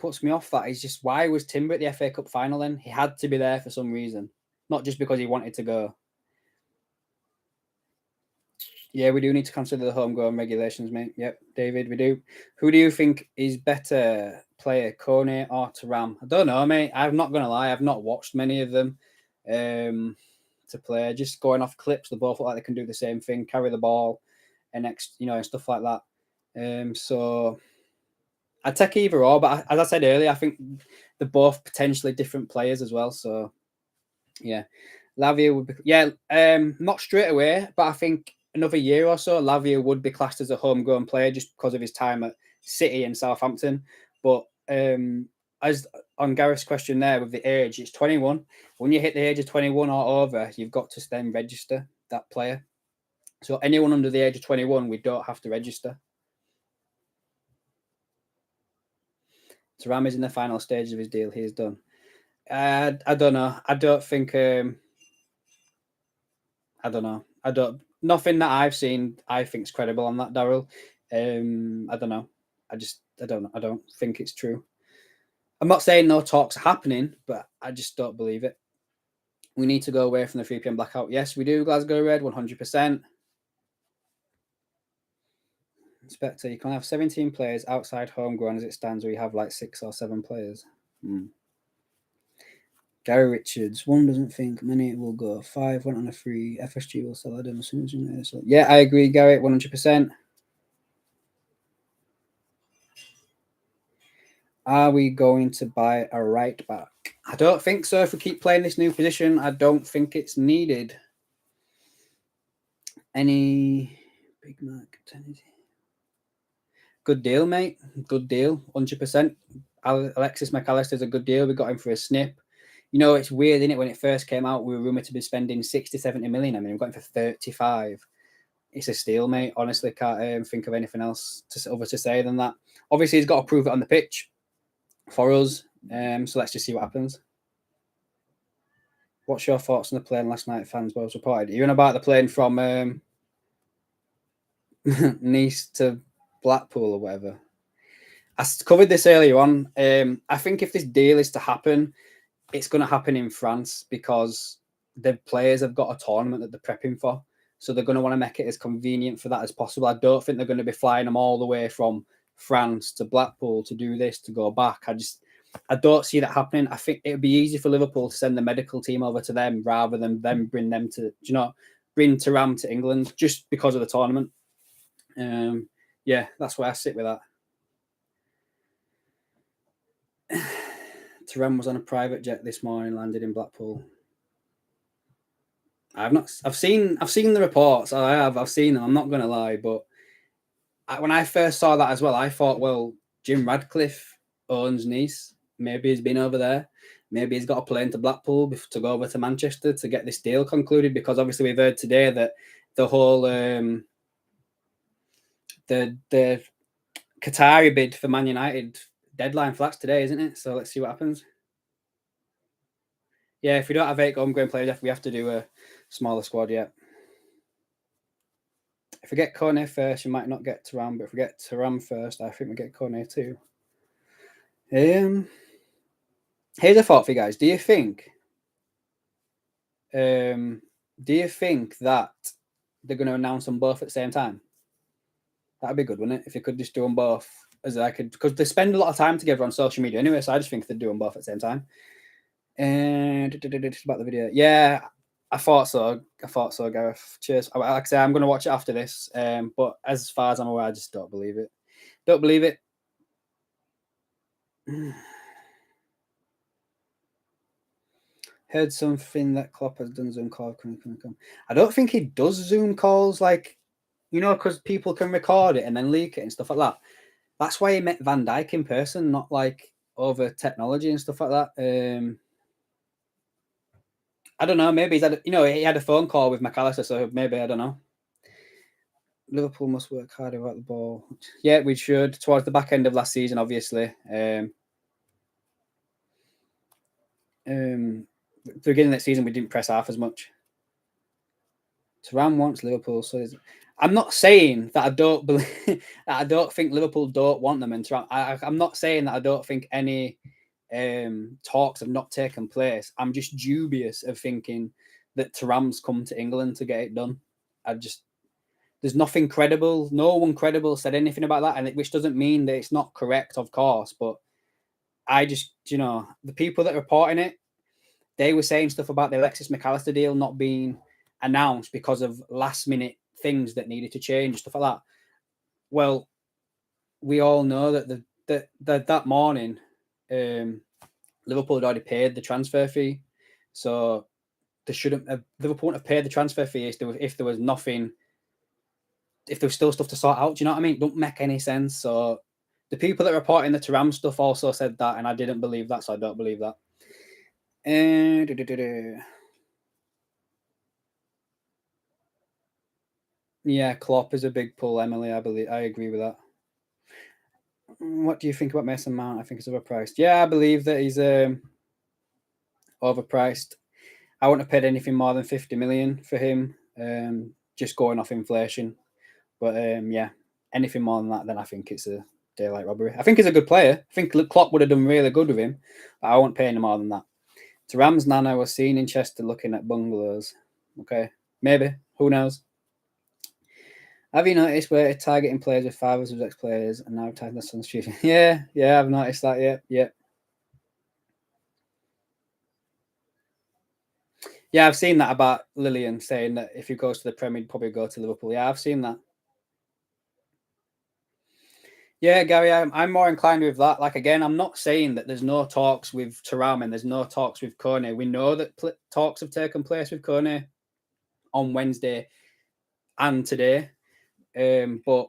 puts me off that is just why was Timber at the FA Cup final then? He had to be there for some reason, not just because he wanted to go. Yeah, we do need to consider the homegrown regulations, mate. Yep, David, we do. Who do you think is better player, Kone or Thuram? I don't know, mate. I'm not going to lie. I've not watched many of them to play. Just going off clips, they both look like they can do the same thing, carry the ball and and stuff like that. So I'd take either or, but as I said earlier, I think they're both potentially different players as well. So, yeah. Lavia would be, not straight away, but I think another year or so, Lavia would be classed as a homegrown player just because of his time at City and Southampton. But as on Gareth's question there with the age, it's 21. When you hit the age of 21 or over, you've got to then register that player. So anyone under the age of 21, we don't have to register. Thuram is in the final stage of his deal. He is done. I don't know. I don't think. I don't know. Nothing that I've seen I think is credible on that, Daryl. I don't know. I don't know. I don't think it's true. I'm not saying no talks are happening, but I just don't believe it. We need to go away from the 3 p.m. blackout. Yes, we do. Glasgow Red, 100%. Spectre, you can have 17 players outside homegrown as it stands, where you have like 6 or 7 players. Gary Richards, one doesn't think many will go. 5 went on a free. FSG will sell them as soon as you know. So, yeah, I agree, Garrett, 100%. Are we going to buy a right back? I don't think so. If we keep playing this new position, I don't think it's needed. Any Big Mac? Good deal, mate. Good deal, 100%. Alexis McAllister's a good deal. We got him for a snip. You know, it's weird, isn't it? When it first came out, we were rumored to be spending 60, 70 million. I mean, we got him for 35. It's a steal, mate. Honestly, can't think of anything else to say than that. Obviously, he's got to prove it on the pitch for us. So let's just see what happens. What's your thoughts on the plane last night? Fans both reported. You're on about the plane from Nice to Blackpool or whatever. I covered this earlier on. I think if this deal is to happen, it's going to happen in France because the players have got a tournament that they're prepping for. So they're going to want to make it as convenient for that as possible. I don't think they're going to be flying them all the way from France to Blackpool to do this, to go back. I don't see that happening. I think it would be easy for Liverpool to send the medical team over to them rather than them bring them to, bring Thuram to England just because of the tournament. Yeah, that's where I sit with that. Thuram was on a private jet this morning, landed in Blackpool. I've seen the reports. I've seen them. I'm not going to lie, but when I first saw that as well, I thought, well, Jim Radcliffe owns Nice. Maybe he's been over there. Maybe he's got a plane to Blackpool to go over to Manchester to get this deal concluded. Because obviously we've heard today that the whole the Qatari bid for Man United deadline flats today, isn't it? So let's see what happens. Yeah, if we don't have 8 homegrown players, we have to do a smaller squad. Yeah. If we get Kone first, you might not get Thuram, but if we get Thuram first, I think we get Kone too. Here's a thought for you guys. Do you think that they're going to announce them both at the same time? That'd be good, wouldn't it? If you could just do them both, because they spend a lot of time together on social media anyway. So I just think they'd do them both at the same time. And about the video, yeah, I thought so, Gareth. Cheers. Like I say, I'm going to watch it after this. But as far as I'm aware, I just don't believe it. Don't believe it. Heard something that Klopp has done Zoom call. I don't think he does Zoom calls, because people can record it and then leak it and stuff like that. That's why he met Van Dijk in person, not like over technology and stuff like that. I don't know. Maybe he had a phone call with McAllister, so maybe, I don't know. Liverpool must work harder about the ball. Yeah, we should. Towards the back end of last season, obviously. The beginning of that season, we didn't press half as much. Thuram wants Liverpool, so I'm not saying that I don't believe that I don't think Liverpool don't want them, and I'm not saying that I don't think any talks have not taken place. I'm just dubious of thinking that Thuram's come to England to get it done. I just there's nothing credible. No one credible said anything about that, which doesn't mean that it's not correct, of course. But I just, the people that are reporting it, they were saying stuff about the Alexis McAllister deal not being announced because of last minute things that needed to change, stuff like that. Well, we all know that that morning, Liverpool had already paid the transfer fee, so they shouldn't have. Liverpool wouldn't have paid the transfer fee if there was nothing. If there was still stuff to sort out, do you know what I mean? It don't make any sense. So the people that are reporting the Thuram stuff also said that, and I didn't believe that, so I don't believe that. Yeah, Klopp is a big pull, Emily. I believe I agree with that. What do you think about Mason Mount? I think he's overpriced. Yeah, I believe that he's overpriced. I wouldn't have paid anything more than 50 million for him, just going off inflation. But yeah, anything more than that, then I think it's a daylight robbery. I think he's a good player. I think Klopp would have done really good with him, but I won't pay any more than that. Thuram's Nana was seen in Chester looking at bungalows. Okay, maybe. Who knows? Have you noticed we're targeting players with fathers of ex-players and now targeting the son's future? Yeah, I've noticed that. Yeah. Yeah, I've seen that about Lillian saying that if he goes to the Premier, he'd probably go to Liverpool. Yeah, I've seen that. Yeah, Gary, I'm more inclined with that. Like, again, I'm not saying that there's no talks with Thuram and there's no talks with Kone. We know that talks have taken place with Kone on Wednesday and today. But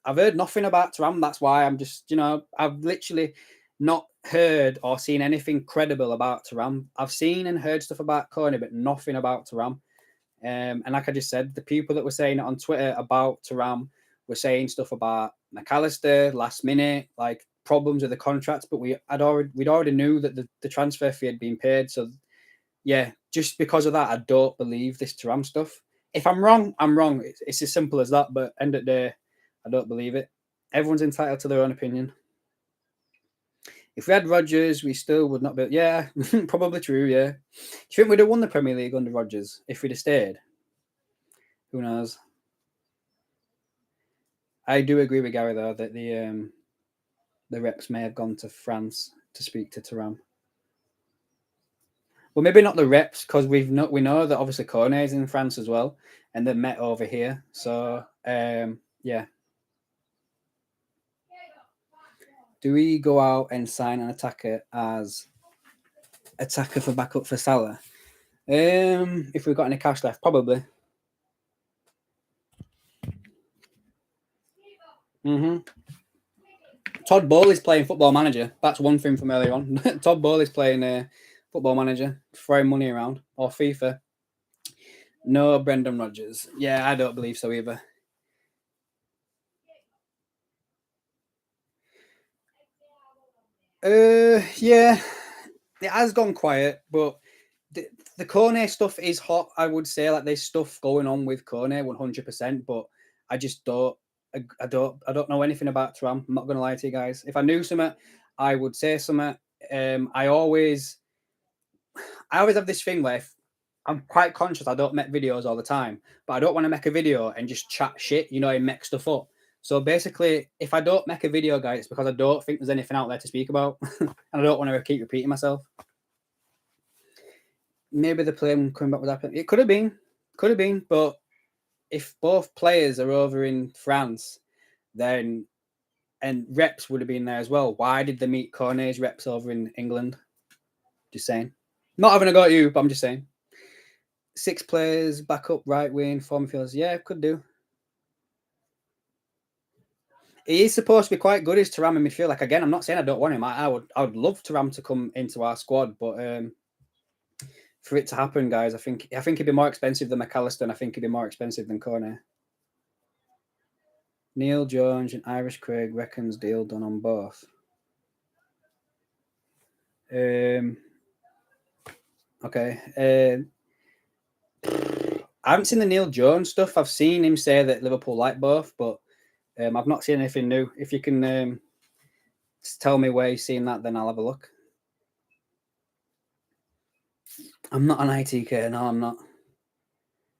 I've heard nothing about Thuram. That's why I'm just, I've literally not heard or seen anything credible about Thuram. I've seen and heard stuff about Kone, but nothing about Thuram. And like I just said, the people that were saying it on Twitter about Thuram were saying stuff about McAllister last minute, like problems with the contracts. But we'd already knew that the transfer fee had been paid. So yeah, just because of that, I don't believe this Thuram stuff. If I'm wrong, I'm wrong. It's as simple as that. But end of the day, I don't believe it. Everyone's entitled to their own opinion. If we had Rodgers, we still would not be. Yeah, probably true. Yeah. Do you think we'd have won the Premier League under Rodgers if we'd have stayed? Who knows? I do agree with Gary though that the reps may have gone to France to speak to Thuram. Well, maybe not the reps because we know that obviously Kone is in France as well, and they met over here. So yeah. Do we go out and sign an attacker as attacker for backup for Salah? If we've got any cash left, probably. Todd Bowley's playing Football Manager. That's one thing from earlier on. Todd Bowley's playing Football Manager, throwing money around, or FIFA. No, Brendan Rodgers. Yeah, I don't believe so either. Yeah, it has gone quiet, but the Kone stuff is hot. I would say like there's stuff going on with Kone 100%, but I just don't. I don't know anything about Thuram. I'm not going to lie to you guys. If I knew something, I would say something. I always have this thing where I'm quite conscious I don't make videos all the time, but I don't want to make a video and just chat shit, and make stuff up. So basically, if I don't make a video, guys, it's because I don't think there's anything out there to speak about, and I don't want to keep repeating myself. Maybe the plane coming back with that. It could have been, but if both players are over in France, then and reps would have been there as well. Why did they meet Kone's reps over in England? Just saying. Not having a go at you, but I'm just saying. 6 players, backup, right wing, form midfielders. Yeah, could do. He is supposed to be quite good as Thuram in midfield. Like again, I'm not saying I don't want him. I would love Thuram to come into our squad, but for it to happen, guys, I think he'd be more expensive than McAllister, and I think he'd be more expensive than Kone. Neil Jones and Irish Craig reckons deal done on both. Okay. I haven't seen the Neil Jones stuff. I've seen him say that Liverpool like both, but I've not seen anything new. If you can tell me where you've seen that, then I'll have a look. I'm not an ITK. No, I'm not.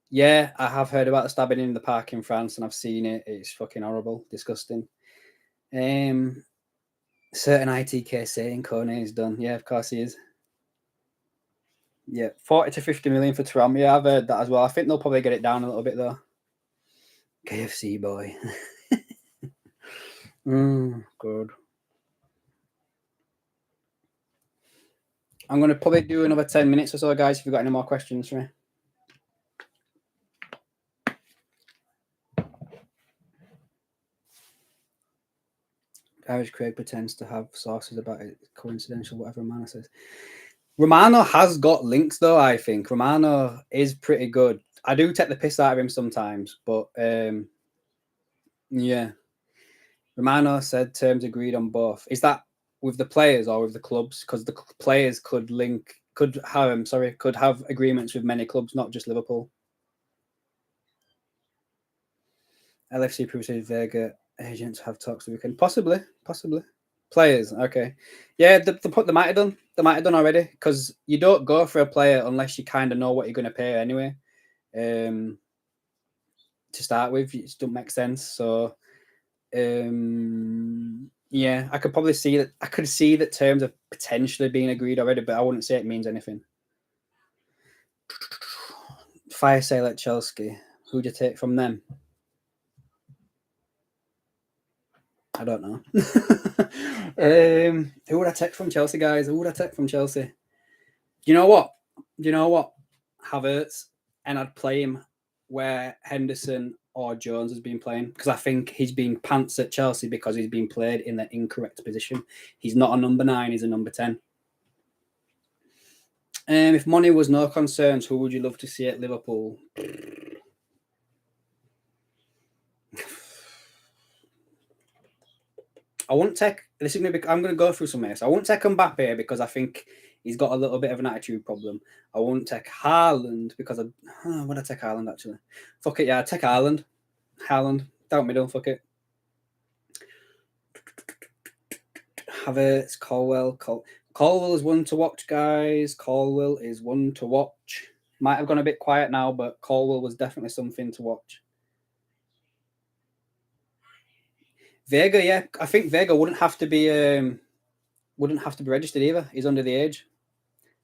Yeah, I have heard about the stabbing in the park in France, and I've seen it. It's fucking horrible, disgusting. Certain ITK saying Kone is done. Yeah, of course he is. Yeah, 40 to 50 million for Thuram. Yeah, I've heard that as well. I think they'll probably get it down a little bit though. KFC boy. Good. I'm going to probably do another 10 minutes or so, guys, if you've got any more questions for me. Irish Craig pretends to have sources about it. Coincidental, whatever Romano says. Romano has got links, though, I think. Romano is pretty good. I do take the piss out of him sometimes, but yeah. Romano said terms agreed on both. Is that with the players or with the clubs? Because the players could have agreements with many clubs, not just Liverpool. LFC previously Vega agents have talks the weekend. Possibly. Players, okay. Yeah, they might have done. They might have done already, because you don't go for a player unless you kind of know what you're going to pay anyway. To start with, it just doesn't make sense. So, yeah, I could probably see that. I could see that terms are potentially being agreed already, but I wouldn't say it means anything. Fire sale at Chelsea. Who'd you take from them? I don't know. Who would I take from Chelsea, guys? Who would I take from Chelsea? You know what? Havertz, and I'd play him where Henderson or Jones has been playing, because I think he's being pants at Chelsea because he's been played in the incorrect position. He's not a number 9, he's a number 10. If money was no concerns, who would you love to see at Liverpool? I won't take. This is going to be. I'm going to go through some of this. I won't take Mbappe because I think he's got a little bit of an attitude problem. I won't take Haaland because would I take Haaland actually? Fuck it, yeah, I'd take Haaland. Down middle, fuck it. Havertz, Colwell is one to watch, guys. Colwell is one to watch. Might have gone a bit quiet now, but Colwell was definitely something to watch. Vega, yeah, I think Vega wouldn't have to be registered either. He's under the age.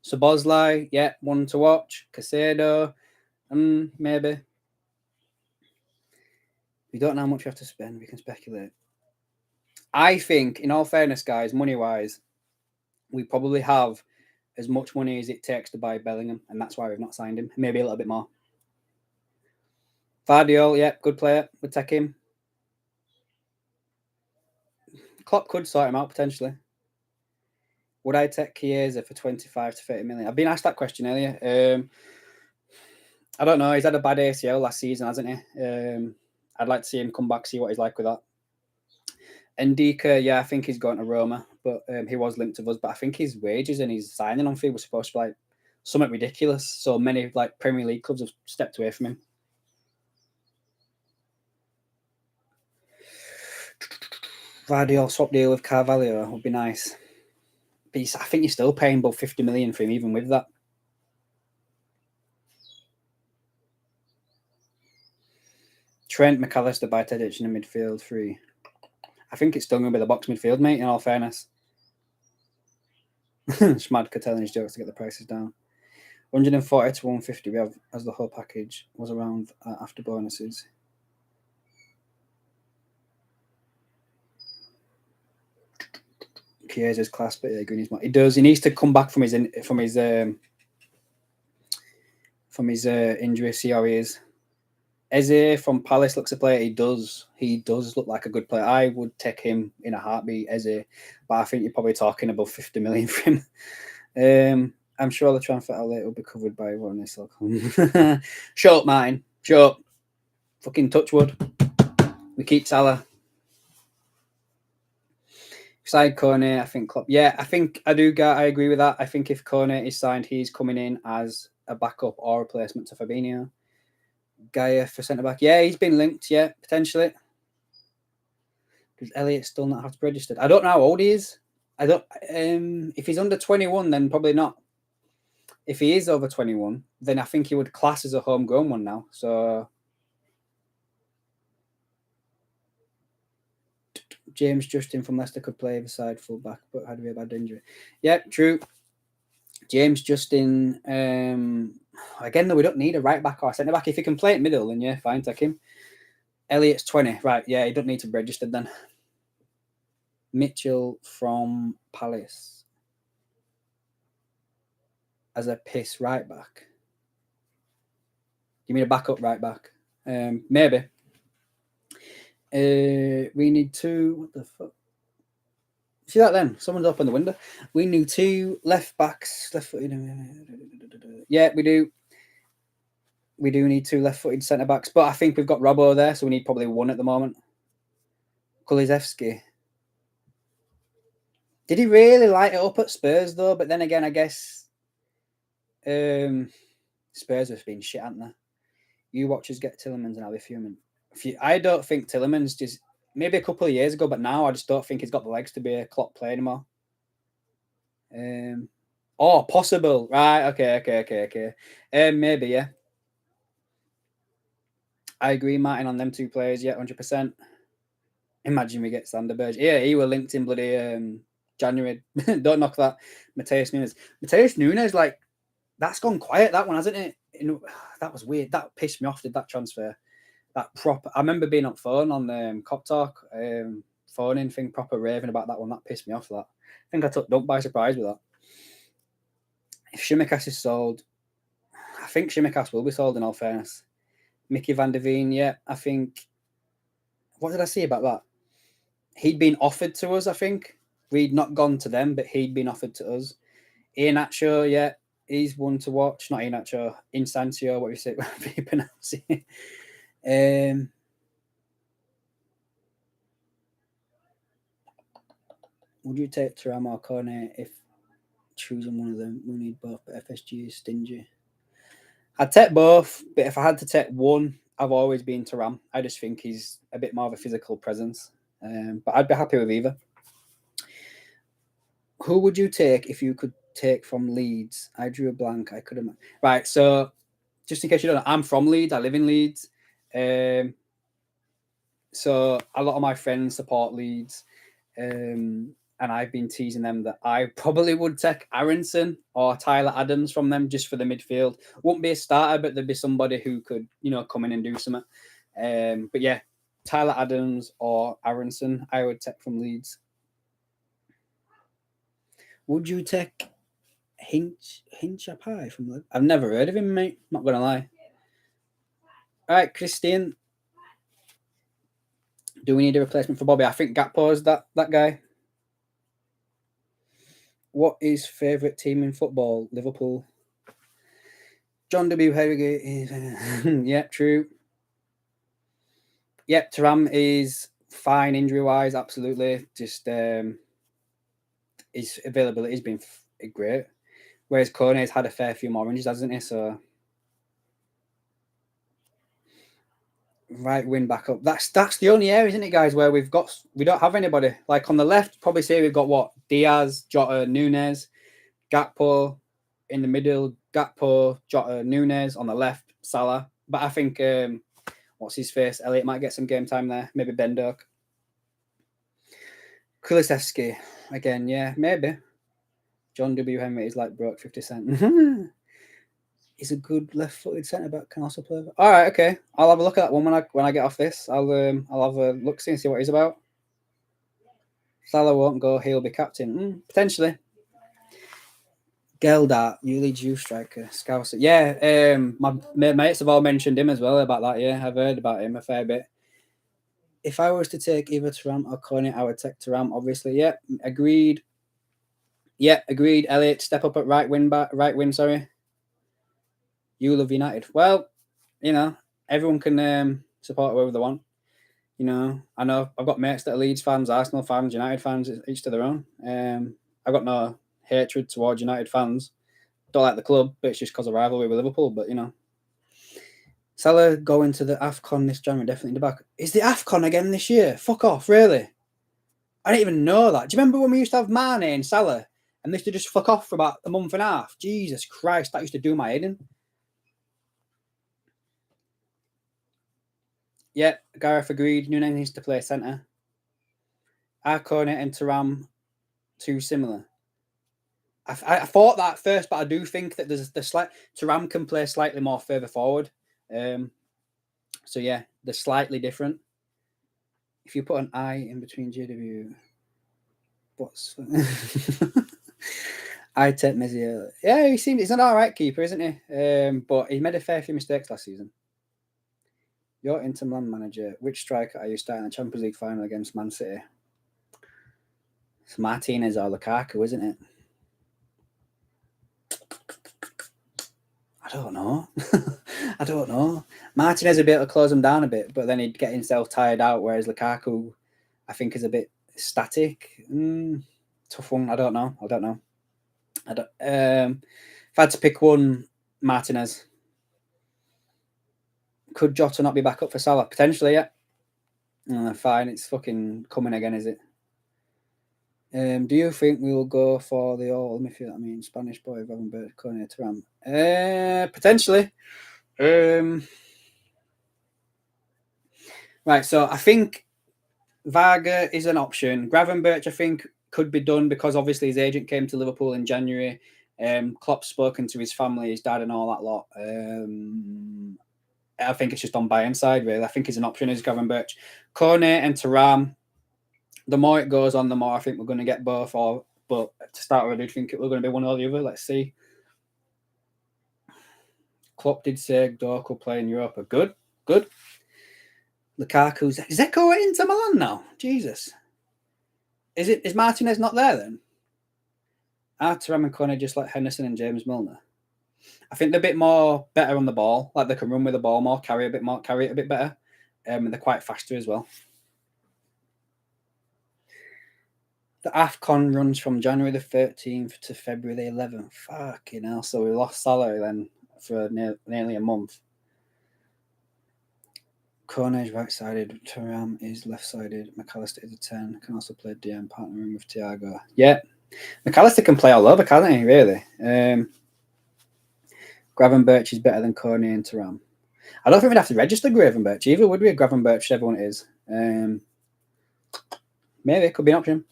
Szoboszlai, yeah, one to watch. Caicedo, maybe. We don't know how much we have to spend. We can speculate. I think, in all fairness, guys, money-wise, we probably have as much money as it takes to buy Bellingham, and that's why we've not signed him. Maybe a little bit more. Vardiol, yeah, good player. We'd take him. Klopp could sort him out, potentially. Would I take Chiesa for 25 to 30 million? I've been asked that question earlier. I don't know. He's had a bad ACL last season, hasn't he? I'd like to see him come back, see what he's like with that. Ndika, yeah, I think he's going to Roma, but he was linked to us. But I think his wages and his signing on fee was supposed to be like something ridiculous. So many like Premier League clubs have stepped away from him. Vardiol swap deal with Carvalho would be nice. But I think you're still paying about 50 million for him, even with that. Trent, McAllister, by Tedic in the midfield, 3. I think it's still going to be the box midfield, mate, in all fairness. Schmadka telling his jokes to get the prices down. 140 to 150 we have as the whole package was around after bonuses. Chiesa's class, but yeah, Green's he does. He needs to come back from his injury. See how he is. Eze from Palace looks a player. He does look like a good player. I would take him in a heartbeat, Eze, but I think you're probably talking about 50 million for him. I'm sure the transfer outlet will be covered by everyone this will come. Shut up, mine. Shut up. Fucking touch wood. We keep Salah. Side Kone, I think Klopp. Yeah, I think I agree with that. I think if Kone is signed, he's coming in as a backup or replacement to Fabinho. Gaia for centre back. Yeah, he's been linked. Yeah, potentially. Does Elliot still not have to be registered? I don't know how old he is. I don't. If he's under 21, then probably not. If he is over 21, then I think he would class as a homegrown one now. So James Justin from Leicester could play the side full back, but had a very bad injury. Yeah, true. James Justin. Again, though, we don't need a right back or a centre back. If he can play at middle, then yeah, fine, take him. Elliot's 20. Right, yeah, he don't need to be registered then. Mitchell from Palace as a piss right back. Give me a backup right back. Maybe. We need two. What the fuck? See that then? Someone's opened the window. We need two left backs. Left footed. Yeah, we do. We do need two left footed centre backs, but I think we've got Robbo there, so we need probably one at the moment. Kulusevski. Did he really light it up at Spurs though? But then again, I guess Spurs have been shit, haven't they? You watchers get Tielemans and I'll be fuming. I don't think Tielemans just maybe a couple of years ago, but now I just don't think he's got the legs to be a Klopp player anymore. Oh, possible. Right, okay. Maybe, yeah. I agree, Martin, on them two players. Yeah, 100%. Imagine we get Sanderberg. Yeah, he were linked in bloody January. Don't knock that. Mateus Nunes, like, that's gone quiet, that one, hasn't it? That was weird. That pissed me off, did that transfer. That proper. I remember being on phone on Cop Talk, phoning thing, proper raving about that one. That pissed me off. That I think I took Dump by surprise with that. If Shimikas is sold, I think Shimikas will be sold. In all fairness, Mickey Van der Veen, yeah, I think. What did I see about that? He'd been offered to us. I think we'd not gone to them, but he'd been offered to us. Iheanacho, yeah, he's one to watch. Not Iheanacho, Insancio. What do you say? What do you pronounce it? Would you take Thuram or Kone if choosing one of them? We need both, but FSG is stingy. I'd take both, but if I had to take one, I've always been Thuram. I just think he's a bit more of a physical presence. But I'd be happy with either. Who would you take if you could take from Leeds? I drew a blank. I couldn't. Right, so just in case you don't know, I'm from Leeds. I live in Leeds. So a lot of my friends support Leeds. And I've been teasing them that I probably would take Aronson or Tyler Adams from them just for the midfield. Wouldn't be a starter, but there'd be somebody who could, come in and do something. But yeah, Tyler Adams or Aronson, I would take from Leeds. Would you take Hinchapai from Leeds? I've never heard of him, mate. Not gonna lie. All right, Christian. Do we need a replacement for Bobby? I think Gakpo's that guy. What is favourite team in football? Liverpool. John W. Harrogate is... yeah, true. Yep, Thuram is fine injury-wise, absolutely. Just his availability has been great. Whereas Kone has had a fair few more injuries, hasn't he? So... right wing back up. That's the only area, isn't it, guys, where we don't have anybody. Like on the left, probably say we've got what? Diaz, Jota, Nunes, Gakpo in the middle, Gakpo, Jota, Nunes on the left, Salah. But I think what's his face? Elliot might get some game time there. Maybe Bendok. Kulusevski again, yeah, maybe. John W. Henry is like broke 50 cent. He's a good left-footed centre back. Can also play. All right, okay. I'll have a look at that one when I get off this. I'll have a look see and see what he's about. Salah won't go. He'll be captain potentially. Geldart, Leeds youth striker, Scouser. Yeah, my mates have all mentioned him as well about that. Yeah, I've heard about him a fair bit. If I was to take either Thuram or Kone, I would take Thuram. Obviously, yeah, agreed. Yeah, agreed. Elliot, step up at right wing. Sorry. You love United. Well, everyone can support whoever they want. I know I've got mates that are Leeds fans, Arsenal fans, United fans, each to their own. I've got no hatred towards United fans. Don't like the club, but it's just because of rivalry with Liverpool. But, Salah going to the AFCON this January, definitely in the back. Is the AFCON again this year? Fuck off, really? I didn't even know that. Do you remember when we used to have Mane and Salah and they used to just fuck off for about a month and a half? Jesus Christ, that used to do my head in. Yeah, Gareth agreed. Nunes needs to play centre. Are Kone and Thuram too similar? I thought that at first, but I do think that there's the slight Thuram can play slightly more further forward. So yeah, they're slightly different. If you put an I in between JW, what's I take Messier? Yeah, he's an all right keeper, isn't he? But he made a fair few mistakes last season. You're Inter Milan manager. Which striker are you starting the Champions League final against Man City? It's Martinez or Lukaku, isn't it? I don't know. I don't know. Martinez would be able to close him down a bit, but then he'd get himself tired out, whereas Lukaku, I think, is a bit static. Tough one. I don't know. If I had to pick one, Martinez. Could Jota not be back up for Salah? Potentially, yeah. Fine. It's fucking coming again, is it? Do you think we will go for the all midfield? I mean, Spanish boy, Robin Kone, Thuram. Potentially. Right, so I think Varga is an option. Gravenberch, I think, could be done because obviously his agent came to Liverpool in January. Klopp's spoken to his family, his dad, and all that lot. I think it's just on buy-in side, really. I think he's an option, is Gravenberch. Kone and Thuram. The more it goes on, the more I think we're going to get both. But to start with, I do think we're going to be one or the other. Let's see. Klopp did say Dork will play in Europa. Good. Lukaku's is Echo at Inter Milan now? Jesus. Is Martinez not there then? Thuram and Kone just like Henderson and James Milner. I think they're a bit more better on the ball. Like they can run with the ball more, carry it a bit better. And they're quite faster as well. The AFCON runs from January the 13th to February the 11th. Fucking hell. So we lost Salah then for nearly a month. Kone is right-sided. Thuram is left-sided. McAllister is a 10. Can also play DM, partnering with Thiago. Yeah. McAllister can play all over, can't he, really? Gravenberch is better than Kone and Thuram. I don't think we'd have to register Gravenberch either, would we? Gravenberch, everyone is. Maybe it could be an option.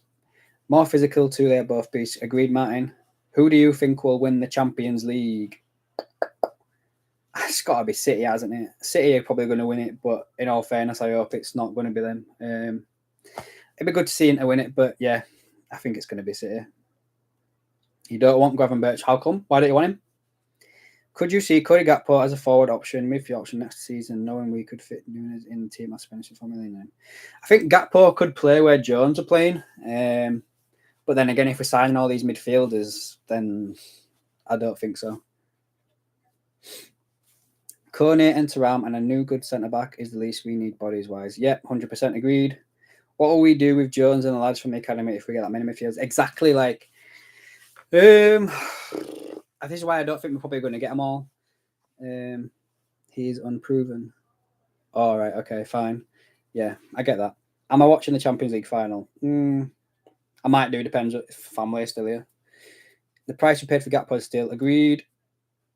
More physical, too, they're both beasts. Agreed, Martin. Who do you think will win the Champions League? It's got to be City, hasn't it? City are probably going to win it, but in all fairness, I hope it's not going to be them. It'd be good to see Inter win it, but yeah, I think it's going to be City. You don't want Gravenberch. How come? Why don't you want him? Could you see Cody Gakpo as a forward option, midfield option next season, knowing we could fit Nunes in the team as Spanish family name? I think Gakpo could play where Jones are playing. But then again, if we're signing all these midfielders, then I don't think so. Kone and Thuram and a new good centre-back is the least we need bodies-wise. Yep, 100% agreed. What will we do with Jones and the lads from the academy if we get that many midfielders? Exactly like... this is why I don't think we're probably going to get them all. He's unproven. All right, okay, fine. Yeah, I get that. Am I watching the Champions League final? I might do, depends if family is still here. The price we paid for Gakpo is still agreed.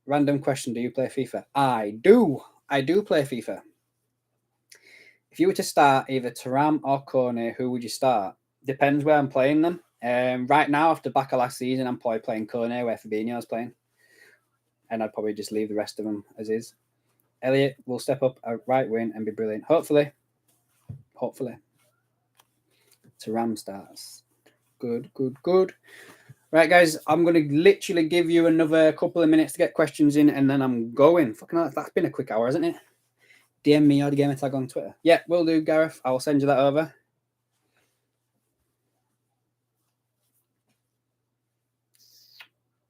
Random question, do you play FIFA? I do play FIFA. If you were to start either Thuram or Kone, who would you start? Depends where I'm playing them. Right now, after back of last season, I'm probably playing Kone where Fabinho's playing. And I'd probably just leave the rest of them as is. Elliot will step up a right wing and be brilliant. Hopefully. Thuram starts. Good. Right, guys, I'm going to literally give you another couple of minutes to get questions in, and then I'm going. Fucking hell, that's been a quick hour, hasn't it? DM me or the gamer tag on Twitter. Yeah, will do, Gareth. I'll send you that over.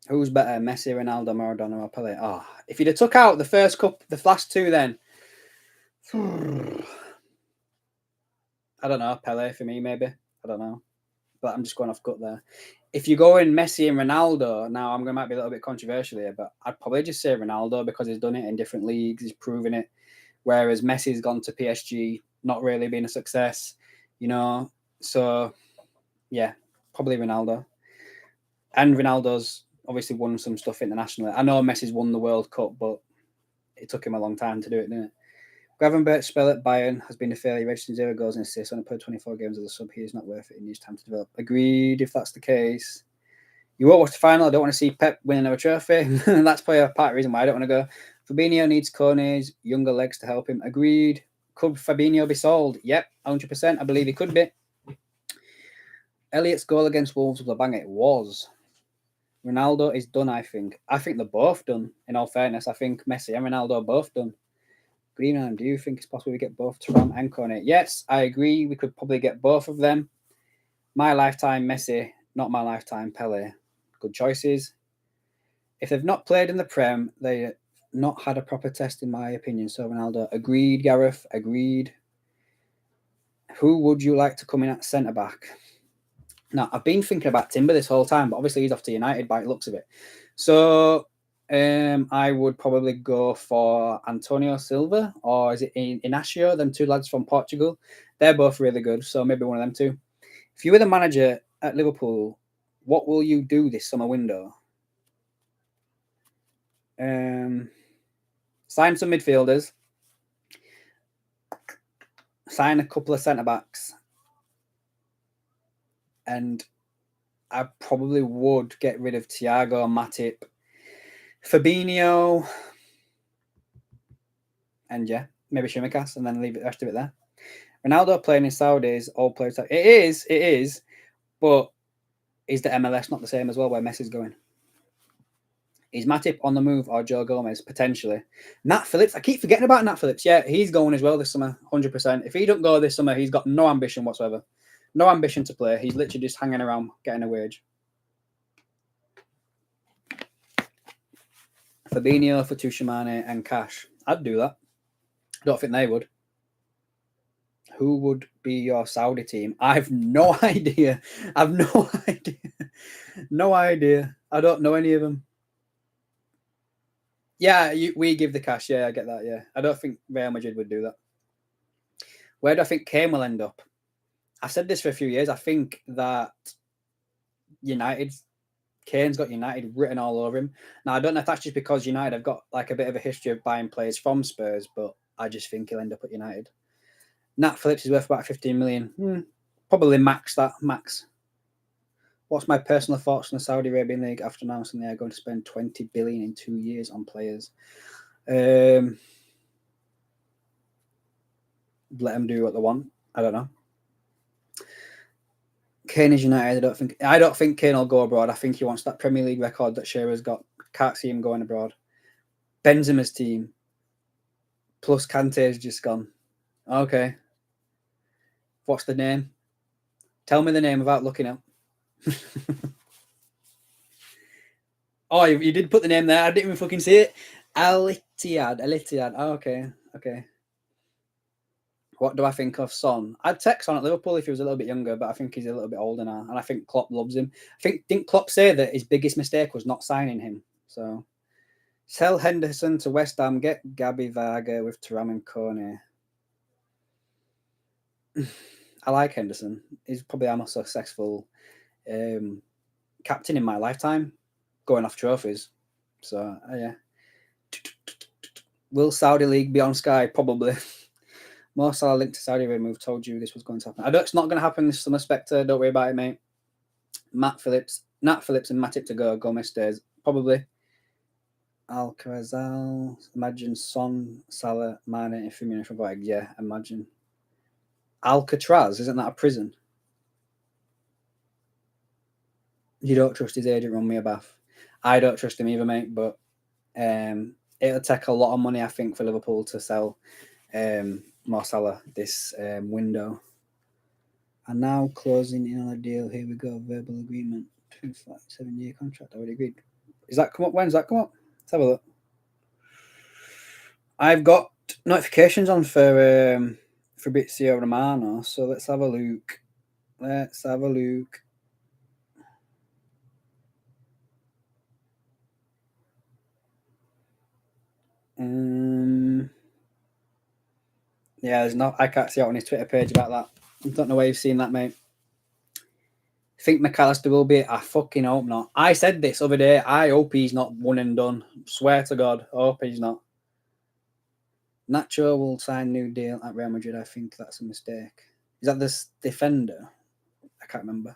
Who's better, Messi, Ronaldo, Maradona, or Pele? Oh, if you'd have took out the last two, then I don't know, Pele for me, maybe. I don't know. but I'm just going off gut there. If you go in Messi and Ronaldo, now I'm going to might be a little bit controversial here, but I'd probably just say Ronaldo because he's done it in different leagues, he's proven it. Whereas Messi's gone to PSG, not really been a success, So, yeah, probably Ronaldo. And Ronaldo's obviously won some stuff internationally. I know Messi's won the World Cup, but it took him a long time to do it, didn't it? Gravenberch spell at Bayern has been a fairly registered 0 goals and assists. Only played 24 games as a sub. He is not worth it. He needs time to develop. Agreed, if that's the case. You won't watch the final. I don't want to see Pep winning another trophy. That's probably a part of the reason why I don't want to go. Fabinho needs Kone's younger legs to help him. Agreed. Could Fabinho be sold? Yep, 100%. I believe he could be. Elliott's goal against Wolves was a banger. It was. Ronaldo is done, I think. I think they're both done, in all fairness. I think Messi and Ronaldo are both done. Greenham, do you think it's possible we get both Thuram and Kone? Yes, I agree. We could probably get both of them. My lifetime, Messi. Not my lifetime, Pele. Good choices. If they've not played in the Prem, they've not had a proper test, in my opinion. So Ronaldo, agreed, Gareth, agreed. Who would you like to come in at centre-back? Now, I've been thinking about Timber this whole time, but obviously he's off to United by the looks of it. So I would probably go for Antonio Silva, or is it Inacio, them two lads from Portugal. They're both really good, so maybe one of them two. If you were the manager at Liverpool, what will you do this summer window? Sign some midfielders, sign a couple of centre-backs, and I probably would get rid of Thiago, Matip, Fabinho, and yeah, maybe Shimikas, and then leave it the rest of it there. Ronaldo playing in Saudis, all players. It is, but is the MLS not the same as well where Messi's going? Is Matip on the move or Joe Gomez? Potentially. Nat Phillips, I keep forgetting about Nat Phillips. Yeah, he's going as well this summer, 100%. If he don't go this summer, he's got no ambition whatsoever. No ambition to play. He's literally just hanging around, getting a wage. Fabinho, Fatushimane, and Cash. I'd do that. I don't think they would. Who would be your Saudi team? I have no idea. I've no idea. No idea. I don't know any of them. Yeah, we give the cash. Yeah, I get that. Yeah. I don't think Real Madrid would do that. Where do I think Kane will end up? I've said this for a few years. I think that Kane's got United written all over him. Now, I don't know if that's just because United have got like a bit of a history of buying players from Spurs, but I just think he'll end up at United. Nat Phillips is worth about 15 million. Probably max that. Max. What's my personal thoughts on the Saudi Arabian League after announcing they are going to spend 20 billion in 2 years on players? Let them do what they want. I don't know. Kane is United. I don't think Kane will go abroad. I think he wants that Premier League record that Shearer's got. Can't see him going abroad. Benzema's team. Plus Kante's just gone. Okay. What's the name? Tell me the name without looking up. Oh, you did put the name there. I didn't even fucking see it. Al-Ittihad. Oh, okay. What do I think of Son? I'd take Son at Liverpool if he was a little bit younger, but I think he's a little bit older now, and I think Klopp loves him. Didn't Klopp say that his biggest mistake was not signing him? So sell Henderson to West Ham, get Gabby Varga with Thuram and Kone. I like Henderson. He's probably our most successful captain in my lifetime, going off trophies. So yeah. Will Saudi League be on Sky? Probably. Mo Salah linked to Saudi Arabia move. Told you this was going to happen. It's not going to happen this summer, Spectre. Don't worry about it, mate. Nat Phillips, and Matip to go. Gomez stays. Probably. Alcarazal. Imagine Son, Salah, Mane, and Firmino from Bayern. Yeah, imagine. Alcatraz, isn't that a prison? You don't trust his agent, run me a bath. I don't trust him either, mate, but it'll take a lot of money, I think, for Liverpool to sell Mo Salah this window. And now closing in on a deal. Here we go. Verbal agreement. 7-year contract. I already agreed. Is that come up? When's that come up? Let's have a look. I've got notifications on for Fabrizio Romano, so let's have a look. Yeah, there's not. I can't see out on his Twitter page about that. I don't know where you've seen that, mate. Think McAllister will be? I fucking hope not. I said this other day. I hope he's not one and done. Swear to God, I hope he's not. Nacho will sign new deal at Real Madrid. I think that's a mistake. Is that this defender? I can't remember.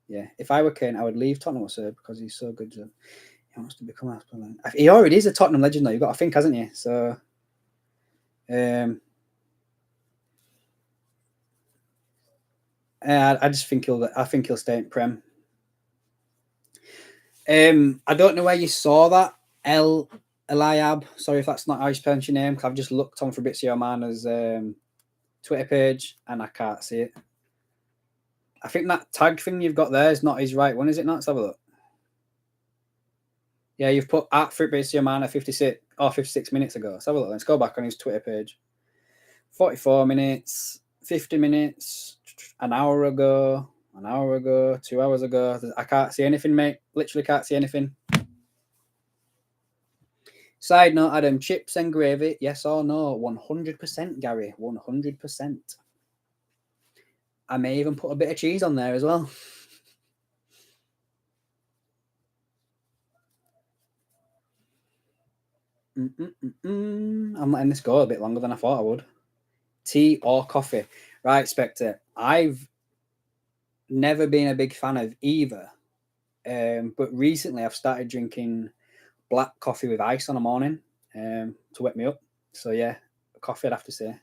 Yeah, if I were Kane, I would leave Tottenham, sir, because he's so good. He wants to become a. He already is a Tottenham legend, though. You've got to think, hasn't he? So, I just think he'll stay in Prem. I don't know where you saw that. Eliab. Sorry if that's not how you pronounce your name. I've just looked on Fabrizio Romano's Twitter page and I can't see it. I think that tag thing you've got there is not his right one, is it not? Let's have a look. Yeah, you've put at Fabrizio Romano 56 minutes ago. Let's have a look. Let's go back on his Twitter page. 44 minutes, 50 minutes, an hour ago, 2 hours ago. I can't see anything, mate. Literally can't see anything. Side note, Adam, chips and gravy, yes or no? 100%, Gary, 100%. I may even put a bit of cheese on there as well. I'm letting this go a bit longer than I thought I would. Tea or coffee? Right, Spectre. I've never been a big fan of either. But recently I've started drinking black coffee with ice on a morning to wake me up. So yeah, coffee I'd have to say.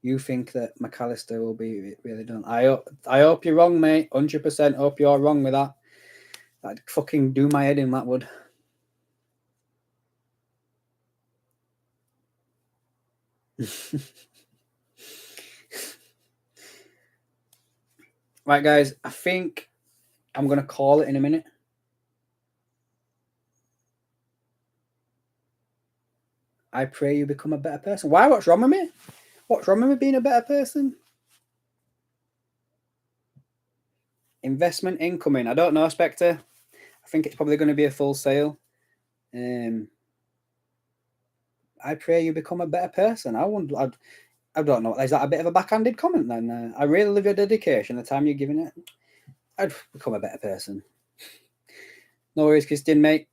You think that McAllister will be really done? I hope you're wrong, mate. 100% hope you're wrong with that. That'd fucking do my head in, that would. Right, guys, I think I'm going to call it in a minute. I pray you become a better person. Why? What's wrong with me? What's wrong with me being a better person? Investment incoming. I don't know, Spectre. I think it's probably going to be a full sale. I pray you become a better person. I don't know. Is that a bit of a backhanded comment then? I really love your dedication, the time you're giving it. I'd become a better person. No worries, Christian, mate.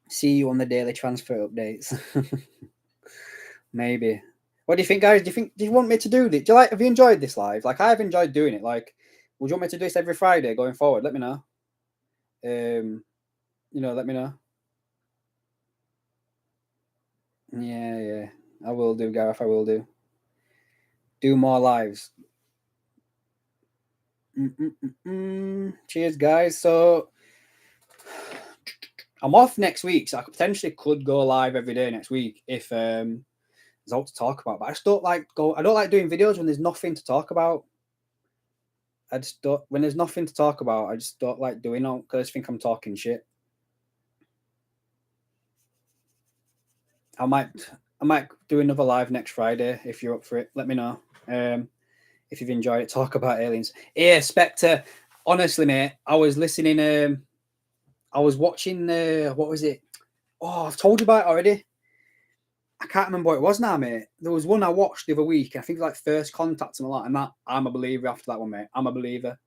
See you on the daily transfer updates. Maybe. What do you think, guys? Do you want me to do this? Have you enjoyed this live? Like, I've enjoyed doing it. Like, would you want me to do this every Friday going forward? Let me know. Let me know. Yeah. I will do, Gareth. I will do. Do more lives. Cheers, guys. So I'm off next week, so I potentially could go live every day next week if there's all to talk about. But I just don't like doing videos when there's nothing to talk about. When there's nothing to talk about, I just don't like doing it because I just think I'm talking shit. I might do another live next Friday if you're up for it. Let me know. If you've enjoyed it, talk about aliens. Yeah, Spectre. Honestly, mate, I was listening. I was watching. What was it? Oh, I've told you about it already. I can't remember what it was now, mate. There was one I watched the other week. I think like First Contact and a lot. And that I'm a believer after that one, mate. I'm a believer.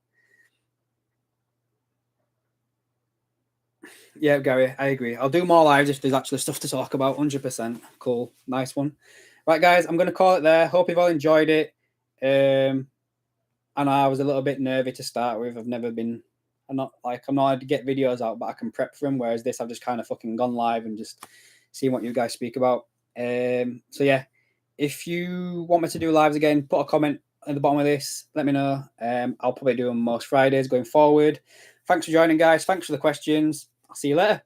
Yeah, Gary, I agree. I'll do more lives if there's actually stuff to talk about. 100%. Cool. Nice one. Right, guys, I'm going to call it there. Hope you've all enjoyed it. And I was a little bit nervy to start with. I'm not allowed to get videos out, but I can prep for them. Whereas this, I've just kind of fucking gone live and just seen what you guys speak about. So yeah, if you want me to do lives again, put a comment at the bottom of this. Let me know. I'll probably do them most Fridays going forward. Thanks for joining, guys. Thanks for the questions. I'll see you later.